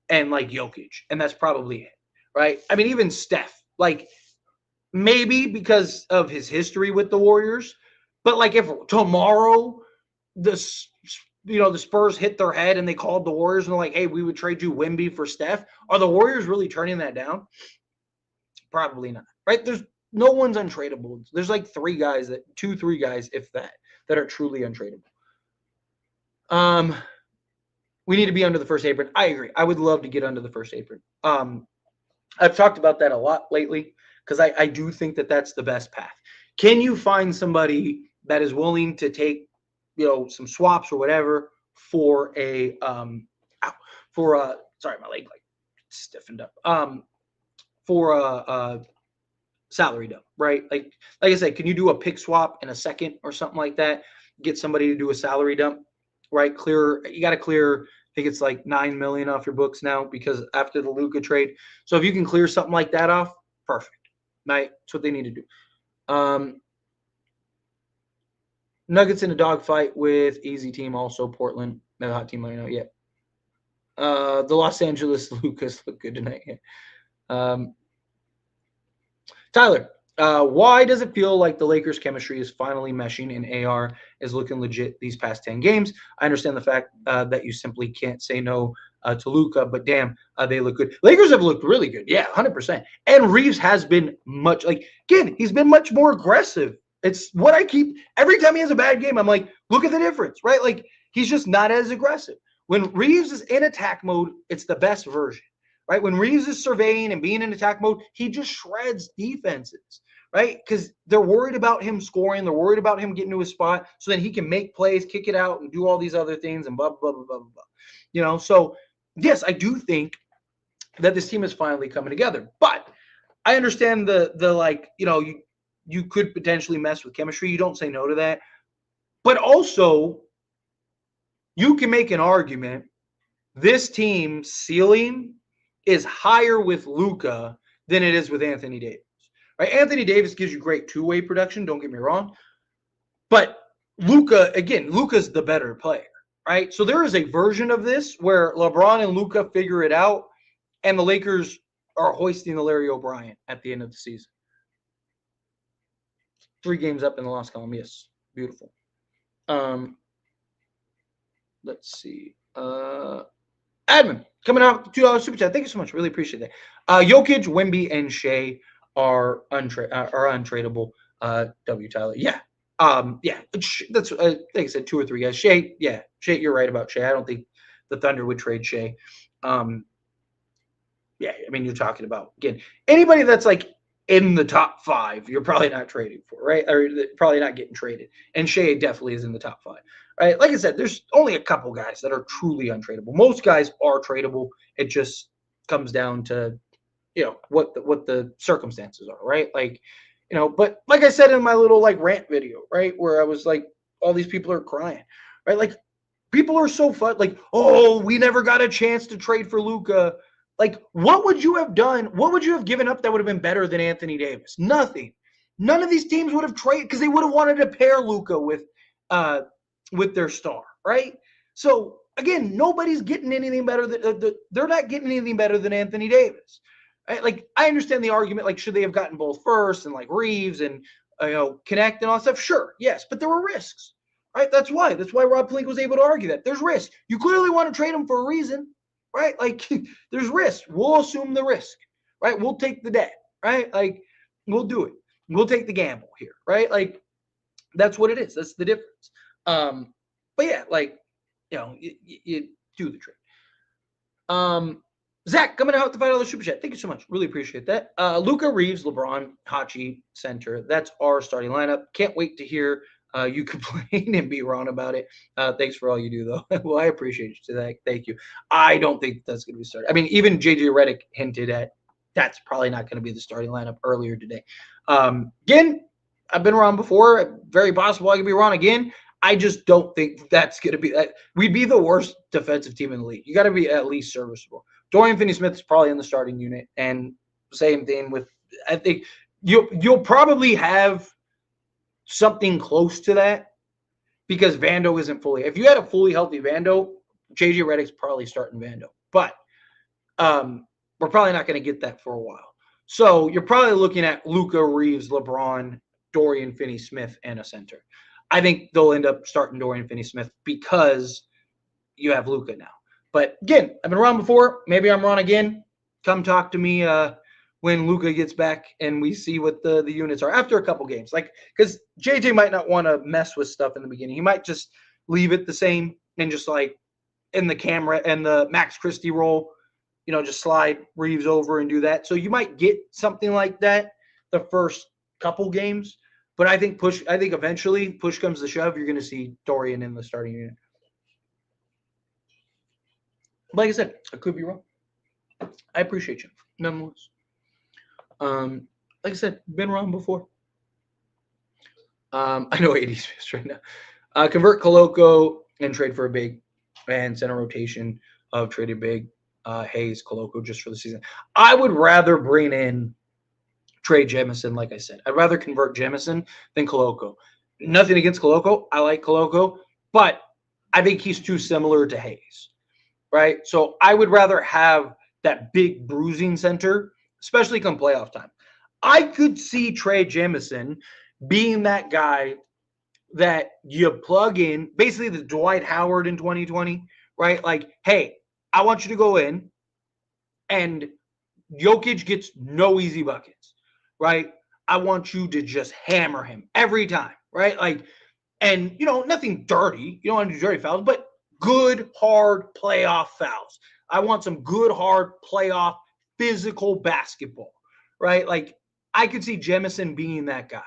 and like Jokic, and that's probably it, right? I mean, even Steph, like maybe because of his history with the Warriors, but like if tomorrow the Spurs hit their head and they called the Warriors and they're like, hey, we would trade you Wemby for Steph, are the Warriors really turning that down? Probably not, right? There's no one's untradeable. There's like three guys, if that are truly untradeable. We need to be under the first apron. I agree. I would love to get under the first apron. I've talked about that a lot lately because I do think that that's the best path. Can you find somebody that is willing to take, some swaps or whatever for sorry, my leg like stiffened up. For a salary dump, right? Like I said, can you do a pick swap in a second or something like that? Get somebody to do a salary dump, right? You got to clear. I think it's like $9 million off your books now because after the Luka trade. So if you can clear something like that off, perfect. Right? That's what they need to do. Nuggets in a dogfight with easy team, also Portland. No hot team I know yet. The Los Angeles Lucas look good tonight. Tyler, why does it feel like the Lakers' chemistry is finally meshing and AR is looking legit these past 10 games? I understand the fact that you simply can't say no to Luka, but damn, they look good. Lakers have looked really good. Yeah, 100%. And Reeves has been he's been much more aggressive. It's what I keep every time he has a bad game. I'm like, look at the difference, right? Like he's just not as aggressive. When Reeves is in attack mode, it's the best version, right? When Reeves is surveying and being in attack mode, he just shreds defenses, right? Because they're worried about him scoring. They're worried about him getting to his spot so that he can make plays, kick it out, and do all these other things and blah, blah, blah, blah, blah. So yes, I do think that this team is finally coming together. But I understand you could potentially mess with chemistry. You don't say no to that. But also, you can make an argument this team's ceiling is higher with Luka than it is with Anthony Davis. Right? Anthony Davis gives you great two-way production, don't get me wrong. But Luka's the better player, right? So there is a version of this where LeBron and Luka figure it out, and the Lakers are hoisting the Larry O'Brien at the end of the season. 3 games up in the loss column. Yes. Beautiful. let's see. Admin coming out with $2 super chat. Thank you so much. Really appreciate that. Jokic, Wemby, and Shea are untradeable. W Tyler. Yeah. Yeah. That's like I said, 2 or 3 guys. Shea, yeah. Shea, you're right about Shea. I don't think the Thunder would trade Shea. Yeah, I mean, you're talking about, again, anybody that's like in the top 5, you're probably not trading for, right? Or probably not getting traded. And Shea definitely is in the top 5, right? Like I said, there's only a couple guys that are truly untradeable. Most guys are tradable. It just comes down to, what the circumstances are, right? Like, but like I said in my little like rant video, right, where I was like, all these people are crying, right? Like, people are so fun, like, oh, we never got a chance to trade for Luka. Like, what would you have done? What would you have given up that would have been better than Anthony Davis? Nothing. None of these teams would have traded because they would have wanted to pair Luka with their star, right? So again, nobody's getting anything better than they're not getting anything better than Anthony Davis. Right? Like, I understand the argument, like, should they have gotten both first and like Reeves and Connect and all that stuff? Sure, yes, but there were risks. Right? That's why Rob Pelinka was able to argue that there's risk. You clearly want to trade him for a reason, right? Like, there's risk. We'll assume the risk, right? We'll take the debt, right? Like, we'll do it. We'll take the gamble here, right? Like, that's what it is. That's the difference. But yeah, like, you do the trade. Zach coming out with the $5 super chat. Thank you so much. Really appreciate that. Luka, Reeves, LeBron, Hachi, center. That's our starting lineup. Can't wait to hear you complain and be wrong about it. Thanks for all you do, though. Well, I appreciate you today. Thank you. I don't think that's going to be started. I mean, even JJ Redick hinted at that's probably not going to be the starting lineup earlier today. Again, I've been wrong before. Very possible I could be wrong again. I just don't think that's going to be – we'd be the worst defensive team in the league. You got to be at least serviceable. Dorian Finney-Smith is probably in the starting unit, and same thing with – I think you'll probably have something close to that because Vando isn't fully – if you had a fully healthy Vando, JJ Redick's probably starting Vando. But we're probably not going to get that for a while. So you're probably looking at Luka, Reeves, LeBron, Dorian Finney-Smith, and a center. I think they'll end up starting Dorian Finney-Smith because you have Luka now. But again, I've been wrong before. Maybe I'm wrong again. Come talk to me when Luka gets back and we see what the units are after a couple games. Like, because JJ might not want to mess with stuff in the beginning. He might just leave it the same and just like in the camera and the Max Christie role, just slide Reeves over and do that. So you might get something like that the first couple games. But I think eventually push comes to shove, you're going to see Dorian in the starting unit. Like I said, I could be wrong. I appreciate you, nonetheless. Like I said, been wrong before. I know AD's pissed right now. Convert Koloko and trade for a big and center rotation of traded big Hayes, Koloko just for the season. I would rather bring in trade Jamison, like I said. I'd rather convert Jamison than Koloko. Nothing against Koloko. I like Koloko, but I think he's too similar to Hayes, right? So I would rather have that big bruising center, especially come playoff time. I could see Trey Jamison being that guy that you plug in, basically the Dwight Howard in 2020, right? Like, hey, I want you to go in, and Jokic gets no easy buckets, right? I want you to just hammer him every time, right? Like, and, nothing dirty. You don't want to do dirty fouls, but good, hard playoff fouls. I want some good, hard playoff physical basketball, right? Like, I could see Jamison being that guy.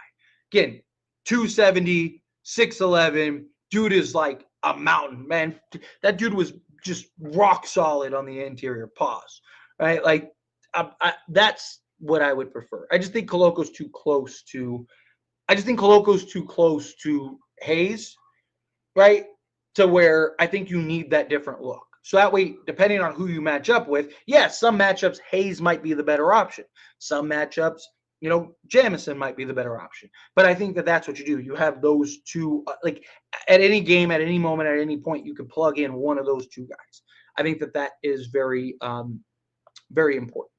Again, 270, 6'11", dude is like a mountain, man. That dude was just rock solid on the interior. Pause, right? Like, that's what I would prefer. I just think Koloko's too close to Hayes, right? To where I think you need that different look. So that way, depending on who you match up with, yes, some matchups, Hayes might be the better option. Some matchups, Jamison might be the better option. But I think that's what you do. You have those two, like at any game, at any moment, at any point, you can plug in one of those two guys. I think that is very, very important.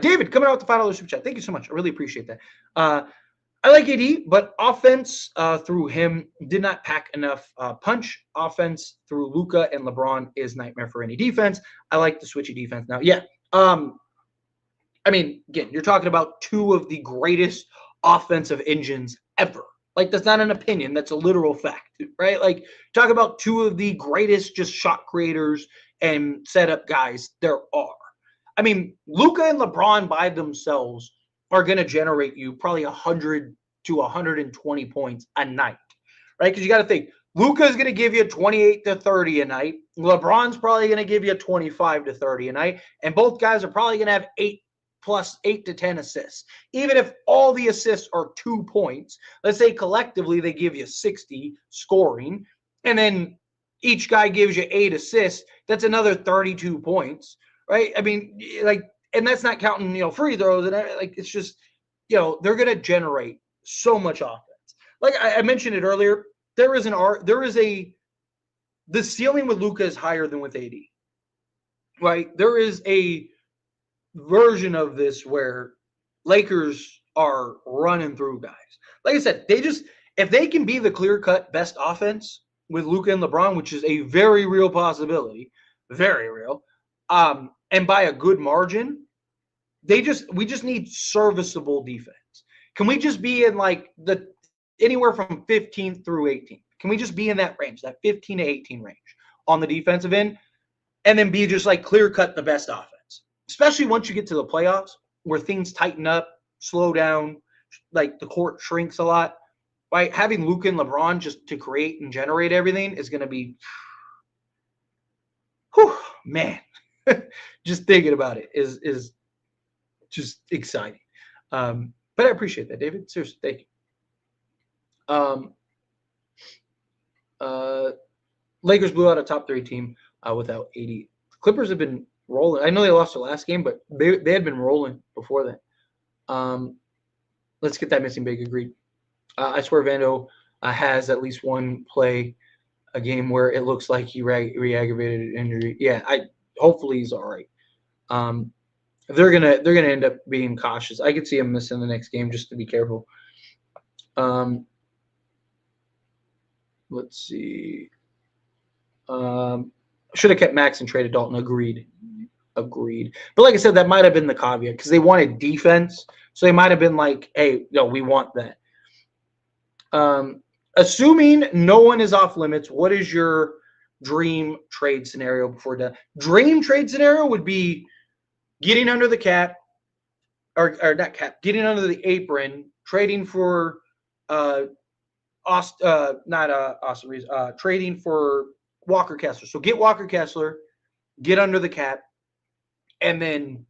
David, coming out with the $5 super chat. Thank you so much. I really appreciate that. I like AD, but offense through him did not pack enough punch. Offense through Luka and LeBron is nightmare for any defense. I like the switchy defense now. Yeah. I mean, again, you're talking about two of the greatest offensive engines ever. Like, that's not an opinion. That's a literal fact, right? Like, talk about two of the greatest just shot creators and setup guys there are. I mean, Luka and LeBron by themselves are going to generate you probably 100 to 120 points a night, right? Because you got to think, Luka is going to give you 28 to 30 a night. LeBron's probably going to give you 25 to 30 a night. And both guys are probably going to have 8 to 10 assists. Even if all the assists are 2 points, let's say collectively they give you 60 scoring, and then each guy gives you 8 assists, that's another 32 points, right? I mean, like, and that's not counting, free throws, and like, it's just, they're going to generate so much offense. Like I mentioned it earlier, the ceiling with Luka is higher than with AD, right? There is a version of this where Lakers are running through guys. Like I said, if they can be the clear-cut best offense with Luka and LeBron, which is a very real possibility, very real, and by a good margin, we just need serviceable defense. Can we just be in like anywhere from 15th through 18th? Can we just be in that range, that 15 to 18 range on the defensive end, and then be just like clear-cut the best offense? Especially once you get to the playoffs where things tighten up, slow down, like the court shrinks a lot, right? Having Luka and LeBron just to create and generate everything is going to be, whew, man, just thinking about it is just exciting. But I appreciate that, David. Seriously, thank you. Lakers blew out a top 3 team without AD. Clippers have been rolling. I know they lost their last game, but they had been rolling before that. Let's get that missing big. Agreed. I swear Vando has at least one play a game where it looks like he re-aggravated an injury. Yeah, hopefully he's all right. They're gonna end up being cautious. I could see him missing the next game just to be careful. Let's see. Should have kept Max and traded Dalton. Agreed. But like I said, that might have been the caveat because they wanted defense. So they might have been like, hey, no, we want that. Assuming no one is off limits, what is your dream trade scenario before done? Dream trade scenario would be getting under the cap, or not cap, getting under the apron, trading for Austin Reeves, trading for Walker Kessler. So get Walker Kessler, get under the cap, and then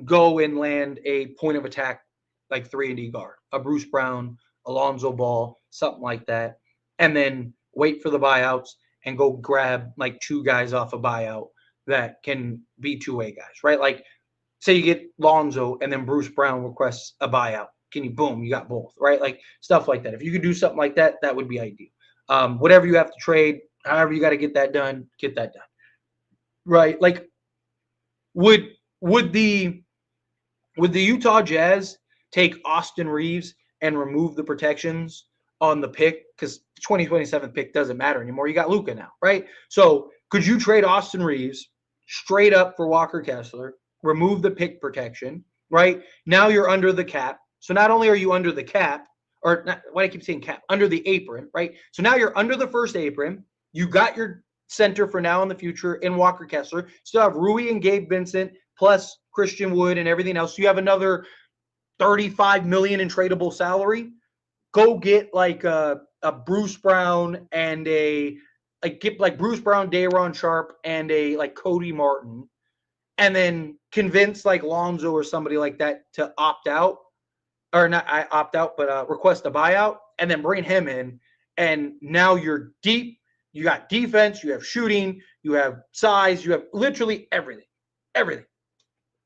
go and land a point of attack like 3-and-D guard, a Bruce Brown, Alonzo Ball, something like that, and then wait for the buyouts and go grab like 2 guys off a buyout that can be 2-way guys, right? Like, say you get Lonzo and then Bruce Brown requests a buyout. Boom, you got both, right? Like stuff like that. If you could do something like that, that would be ideal. Whatever you have to trade, however you got to get that done, right? Like, would the Utah Jazz take Austin Reeves and remove the protections on the pick? Because the 2027 pick doesn't matter anymore. You got Luka now, right? So could you trade Austin Reeves straight up for Walker Kessler, remove the pick protection, right? Now you're under the cap. So not only are you under the cap, or not, why do I keep saying cap? Under the apron, right? So now you're under the first apron. You got your center for now and the future in Walker Kessler. Still have Rui and Gabe Vincent plus Christian Wood and everything else. So you have another $35 million in tradable salary. Go get like a Bruce Brown and get Bruce Brown, Day'Ron Sharpe, and a like Cody Martin, and then convince like Lonzo or somebody like that to opt out. Or not opt out, but request a buyout, and then bring him in. And now you're deep. You got defense. You have shooting. You have size. You have literally everything. Everything.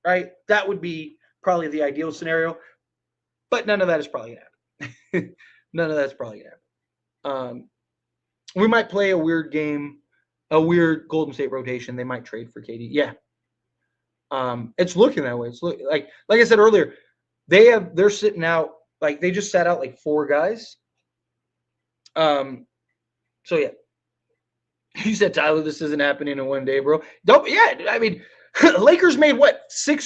Right? That would be probably the ideal scenario. But none of that is probably going to happen. None of that's probably going to happen. We might play a weird game, a weird Golden State rotation. They might trade for KD. Yeah. It's looking that way. It's like I said earlier, they're sitting out Like they just sat out like 4 guys. So yeah. You said, Tyler, this isn't happening in one day, bro. Don't. Yeah, I mean, Lakers made what 2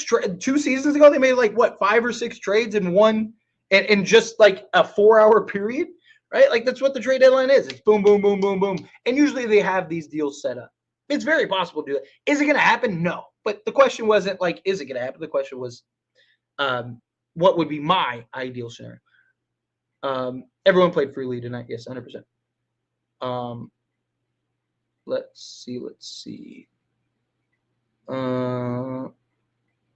seasons ago? They made like what 5 or 6 trades in one, and in just like a 4-hour period, right? Like that's what the trade deadline is. It's boom, boom, boom, boom, boom, and usually they have these deals set up. It's very possible to do that. Is it going to happen? No. But the question wasn't like, is it going to happen? The question was, what would be my ideal scenario? Everyone played freely tonight. Yes, 100%. Let's see.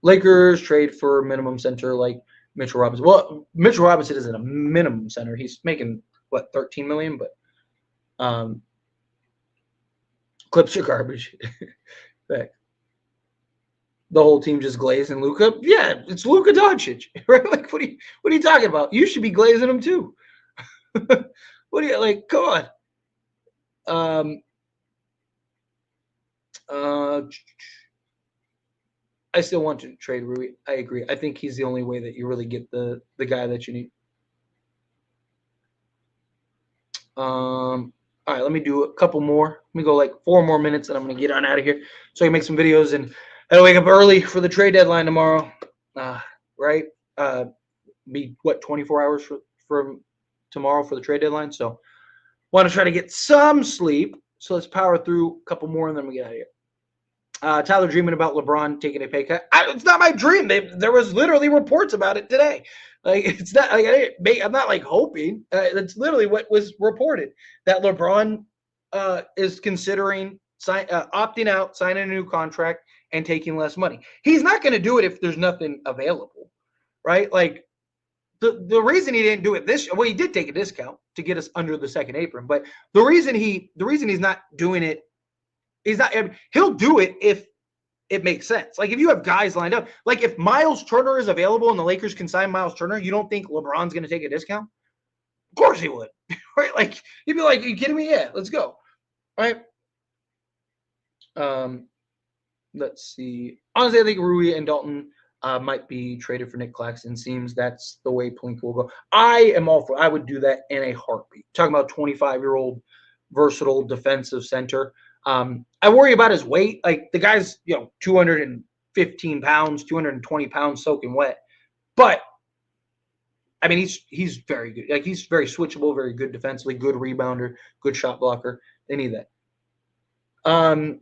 Lakers trade for minimum center like Mitchell Robinson. Well, Mitchell Robinson isn't a minimum center. He's making what 13 million, but Clips are garbage. The whole team just glazing Luka. Yeah, it's Luka Doncic, right? Like, what are you talking about? You should be glazing him too. What do you like? Come on. I still want to trade Rui. I agree. I think he's the only way that you really get the guy that you need. All right, let me do a couple more. Let me go like 4 more minutes, and I'm gonna get on out of here so I can make some videos and I gotta wake up early for the trade deadline tomorrow. Right? Be what 24 hours from tomorrow for the trade deadline. So want to try to get some sleep. So let's power through a couple more and then we get out of here. Tyler dreaming about LeBron taking a pay cut. It's not my dream. There was literally reports about it today. Like it's not like I'm not like hoping. That's literally what was reported that LeBron is considering opting out, signing a new contract, and taking less money. He's not going to do it if there's nothing available, right? Like the reason he didn't do it he did take a discount to get us under the second apron, but the reason he's not doing it. He'll do it if it makes sense. Like if you have guys lined up, like if Miles Turner is available and the Lakers can sign Miles Turner, you don't think LeBron's going to take a discount? Of course he would, right? Like he'd be like, "Are you kidding me? Yeah, let's go." All right. Let's see. Honestly, I think Rui and Dalton might be traded for Nick Claxton. Seems that's the way Pelinka will go. I am all for. I would do that in a heartbeat. Talking about 25-year-old versatile defensive center. I worry about his weight. Like the guy's, 215 pounds, 220 pounds soaking wet. But I mean, he's very good. Like he's very switchable, very good defensively, good rebounder, good shot blocker. They need that.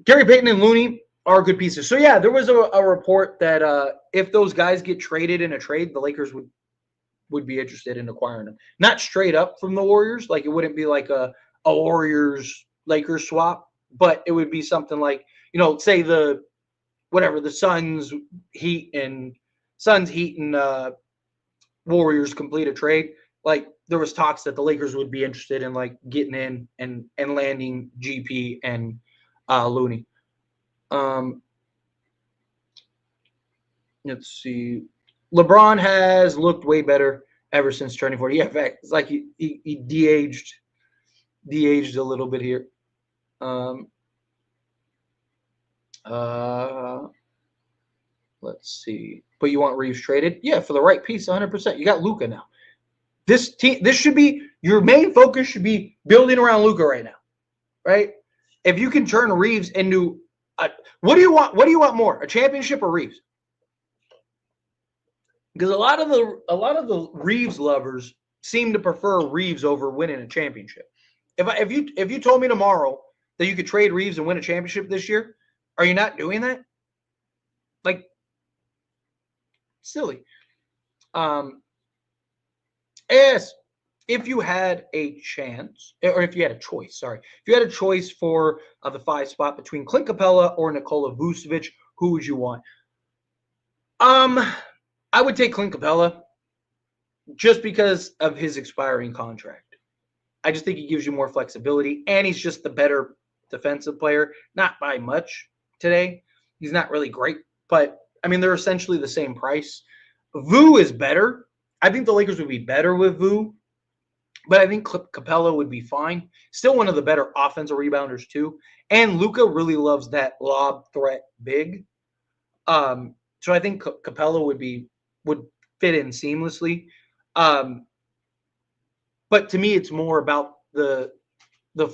Gary Payton and Looney are good pieces. So yeah, there was a report that if those guys get traded in a trade, the Lakers would be interested in acquiring them. Not straight up from the Warriors. Like it wouldn't be like a Warriors-Lakers swap. But it would be something like, say the Suns, Heat, and Warriors complete a trade. Like there was talks that the Lakers would be interested in like getting in and landing GP and Looney. Let's see. LeBron has looked way better ever since turning 40. Yeah, in fact, it's like he de-aged a little bit here. Let's see. But you want Reeves traded? Yeah, for the right piece, 100%. You got Luka now. This should be your main focus. Should be building around Luka right now, right? If you can turn Reeves into what do you want? What do you want more, a championship or Reeves? Because a lot of the Reeves lovers seem to prefer Reeves over winning a championship. If you told me tomorrow that you could trade Reeves and win a championship this year, are you not doing that? Like, silly. Yes, if you had a chance, or if you had a choice, if you had a choice for the 5 spot between Clint Capella or Nikola Vucevic, who would you want? I would take Clint Capella just because of his expiring contract. I just think he gives you more flexibility, and he's just the better defensive player, not by much today. He's not really great, but I mean, they're essentially the same price. Vu is better. I think the Lakers would be better with Vu, but I think Capella would be fine. Still one of the better offensive rebounders too. And Luka really loves that lob threat big. So I think Capella would fit in seamlessly. But to me, it's more about the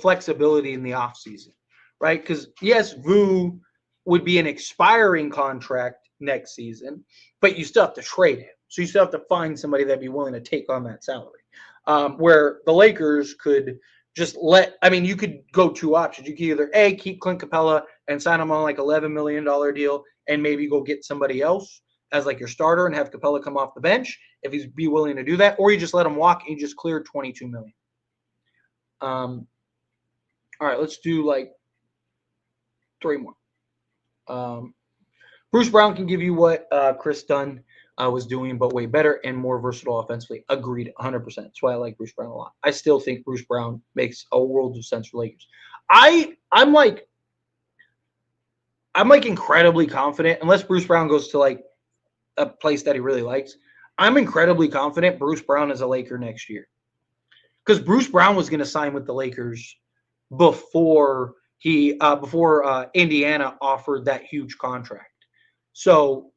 flexibility in the offseason, right? Because yes, Vu would be an expiring contract next season, but you still have to trade him. So you still have to find somebody that'd be willing to take on that salary. Where the Lakers could just you could go two options. You could either A, keep Clint Capella and sign him on like $11 million deal and maybe go get somebody else as like your starter and have Capella come off the bench if he's be willing to do that, or you just let him walk and you just clear $22 million. All right, let's do like 3 more. Bruce Brown can give you what Chris Dunn was doing, but way better and more versatile offensively. Agreed, 100%. That's why I like Bruce Brown a lot. I still think Bruce Brown makes a world of sense for Lakers. I'm like incredibly confident, unless Bruce Brown goes to like a place that he really likes. I'm incredibly confident Bruce Brown is a Laker next year, because Bruce Brown was going to sign with the Lakers before Indiana offered that huge contract. So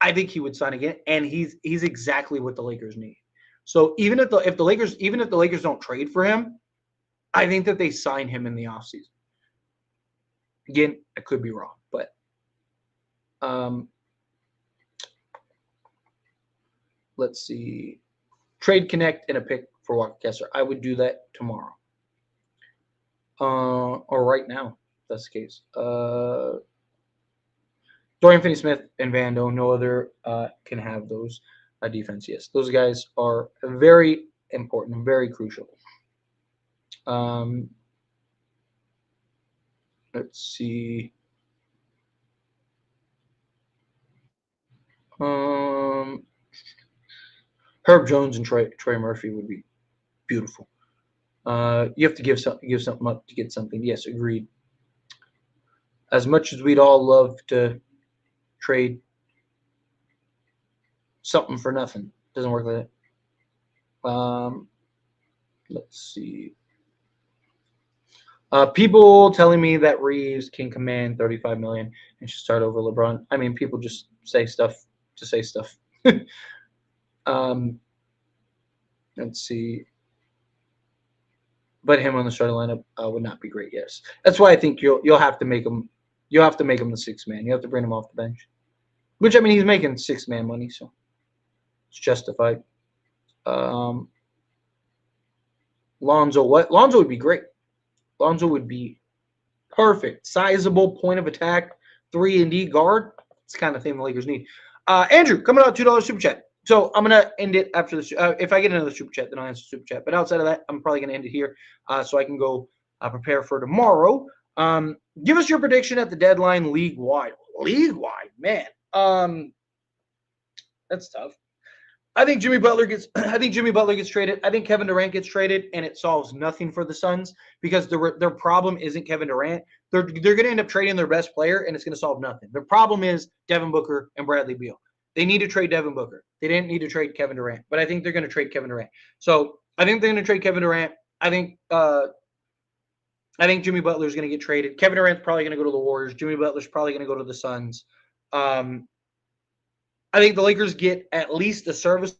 I think he would sign again, and he's exactly what the Lakers need. So even if the Lakers don't trade for him, I think that they sign him in the offseason. Again, I could be wrong, but let's see. Trade Connect and a pick for Walker Kessler. I would do that tomorrow. Or right now, if that's the case. Dorian Finney-Smith and Vando, no other can have those defense. Yes, those guys are very important and very crucial. Let's see. Herb Jones and Trey Murphy would be beautiful. You have to give something up to get something. Yes, agreed. As much as we'd all love to trade something for nothing, doesn't work like that. Let's see. People telling me that Reeves can command $35 million and should start over LeBron. I mean, people just say stuff to say stuff. Let's see. But him on the starting lineup would not be great. Yes, that's why I think you'll have to make him. You have to make him the sixth man. You have to bring him off the bench, which I mean he's making 6-man money, so it's justified. Lonzo, what? Lonzo would be great. Lonzo would be perfect. Sizable point of attack, 3-and-D guard. It's the kind of thing the Lakers need. Andrew, coming out $2 super chat. So I'm gonna end it after this. If I get another super chat, then I'll answer super chat. But outside of that, I'm probably gonna end it here, so I can go prepare for tomorrow. Give us your prediction at the deadline, league wide. League wide, man. That's tough. I think Jimmy Butler gets traded. I think Kevin Durant gets traded, and it solves nothing for the Suns because their problem isn't Kevin Durant. They're going to end up trading their best player, and it's going to solve nothing. The problem is Devin Booker and Bradley Beal. They need to trade Devin Booker. They didn't need to trade Kevin Durant, but I think they're going to trade Kevin Durant. So I think they're going to trade Kevin Durant. I think Jimmy Butler is going to get traded. Kevin Durant's probably going to go to the Warriors. Jimmy Butler's probably going to go to the Suns. I think the Lakers get at least a service.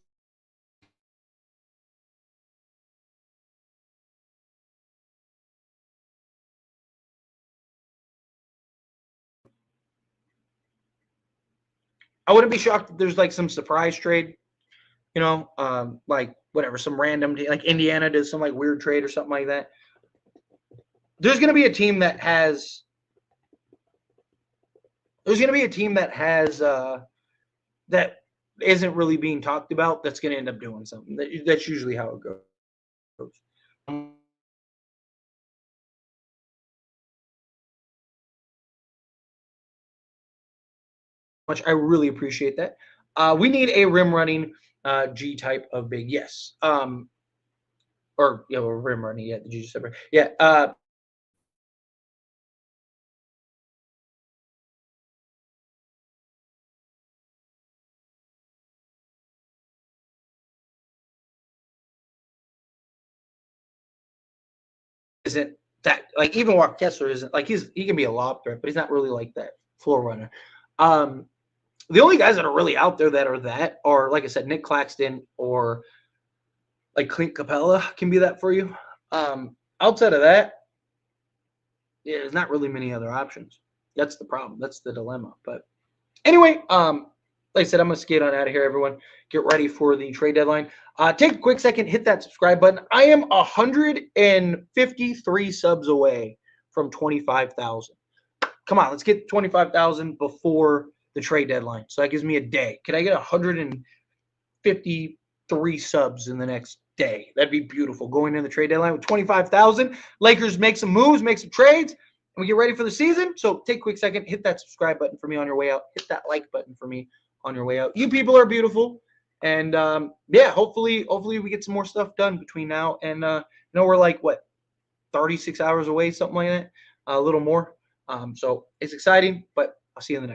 I wouldn't be shocked if there's like some surprise trade, like whatever, some random, like Indiana does some like weird trade or something like that. There's going to be a team that has that isn't really being talked about that's going to end up doing something. That's usually how it goes. Much. I really appreciate that. We need a rim running G type of big. Yes. Or rim running. Yeah, the G separate. Yeah. Isn't that like even Walker Kessler isn't like he can be a lob threat, but he's not really like that floor runner. The only guys that are really out there that are, like I said, Nick Claxton or like Clint Capella can be that for you. Outside of that, yeah, there's not really many other options. That's the problem. That's the dilemma. But anyway, like I said, I'm gonna skate on out of here, everyone. Get ready for the trade deadline. Take a quick second, hit that subscribe button. I am 153 subs away from 25,000. Come on, let's get 25,000 before the trade deadline. So that gives me a day. Can I get 153 subs in the next day? That'd be beautiful. Going in the trade deadline with 25,000. Lakers make some moves, make some trades, and we get ready for the season. So take a quick second, hit that subscribe button for me on your way out. Hit that like button for me on your way out. You people are beautiful. And yeah, hopefully we get some more stuff done between now and we're like what, 36 hours away, something like that, a little more. So it's exciting, but I'll see you in the next.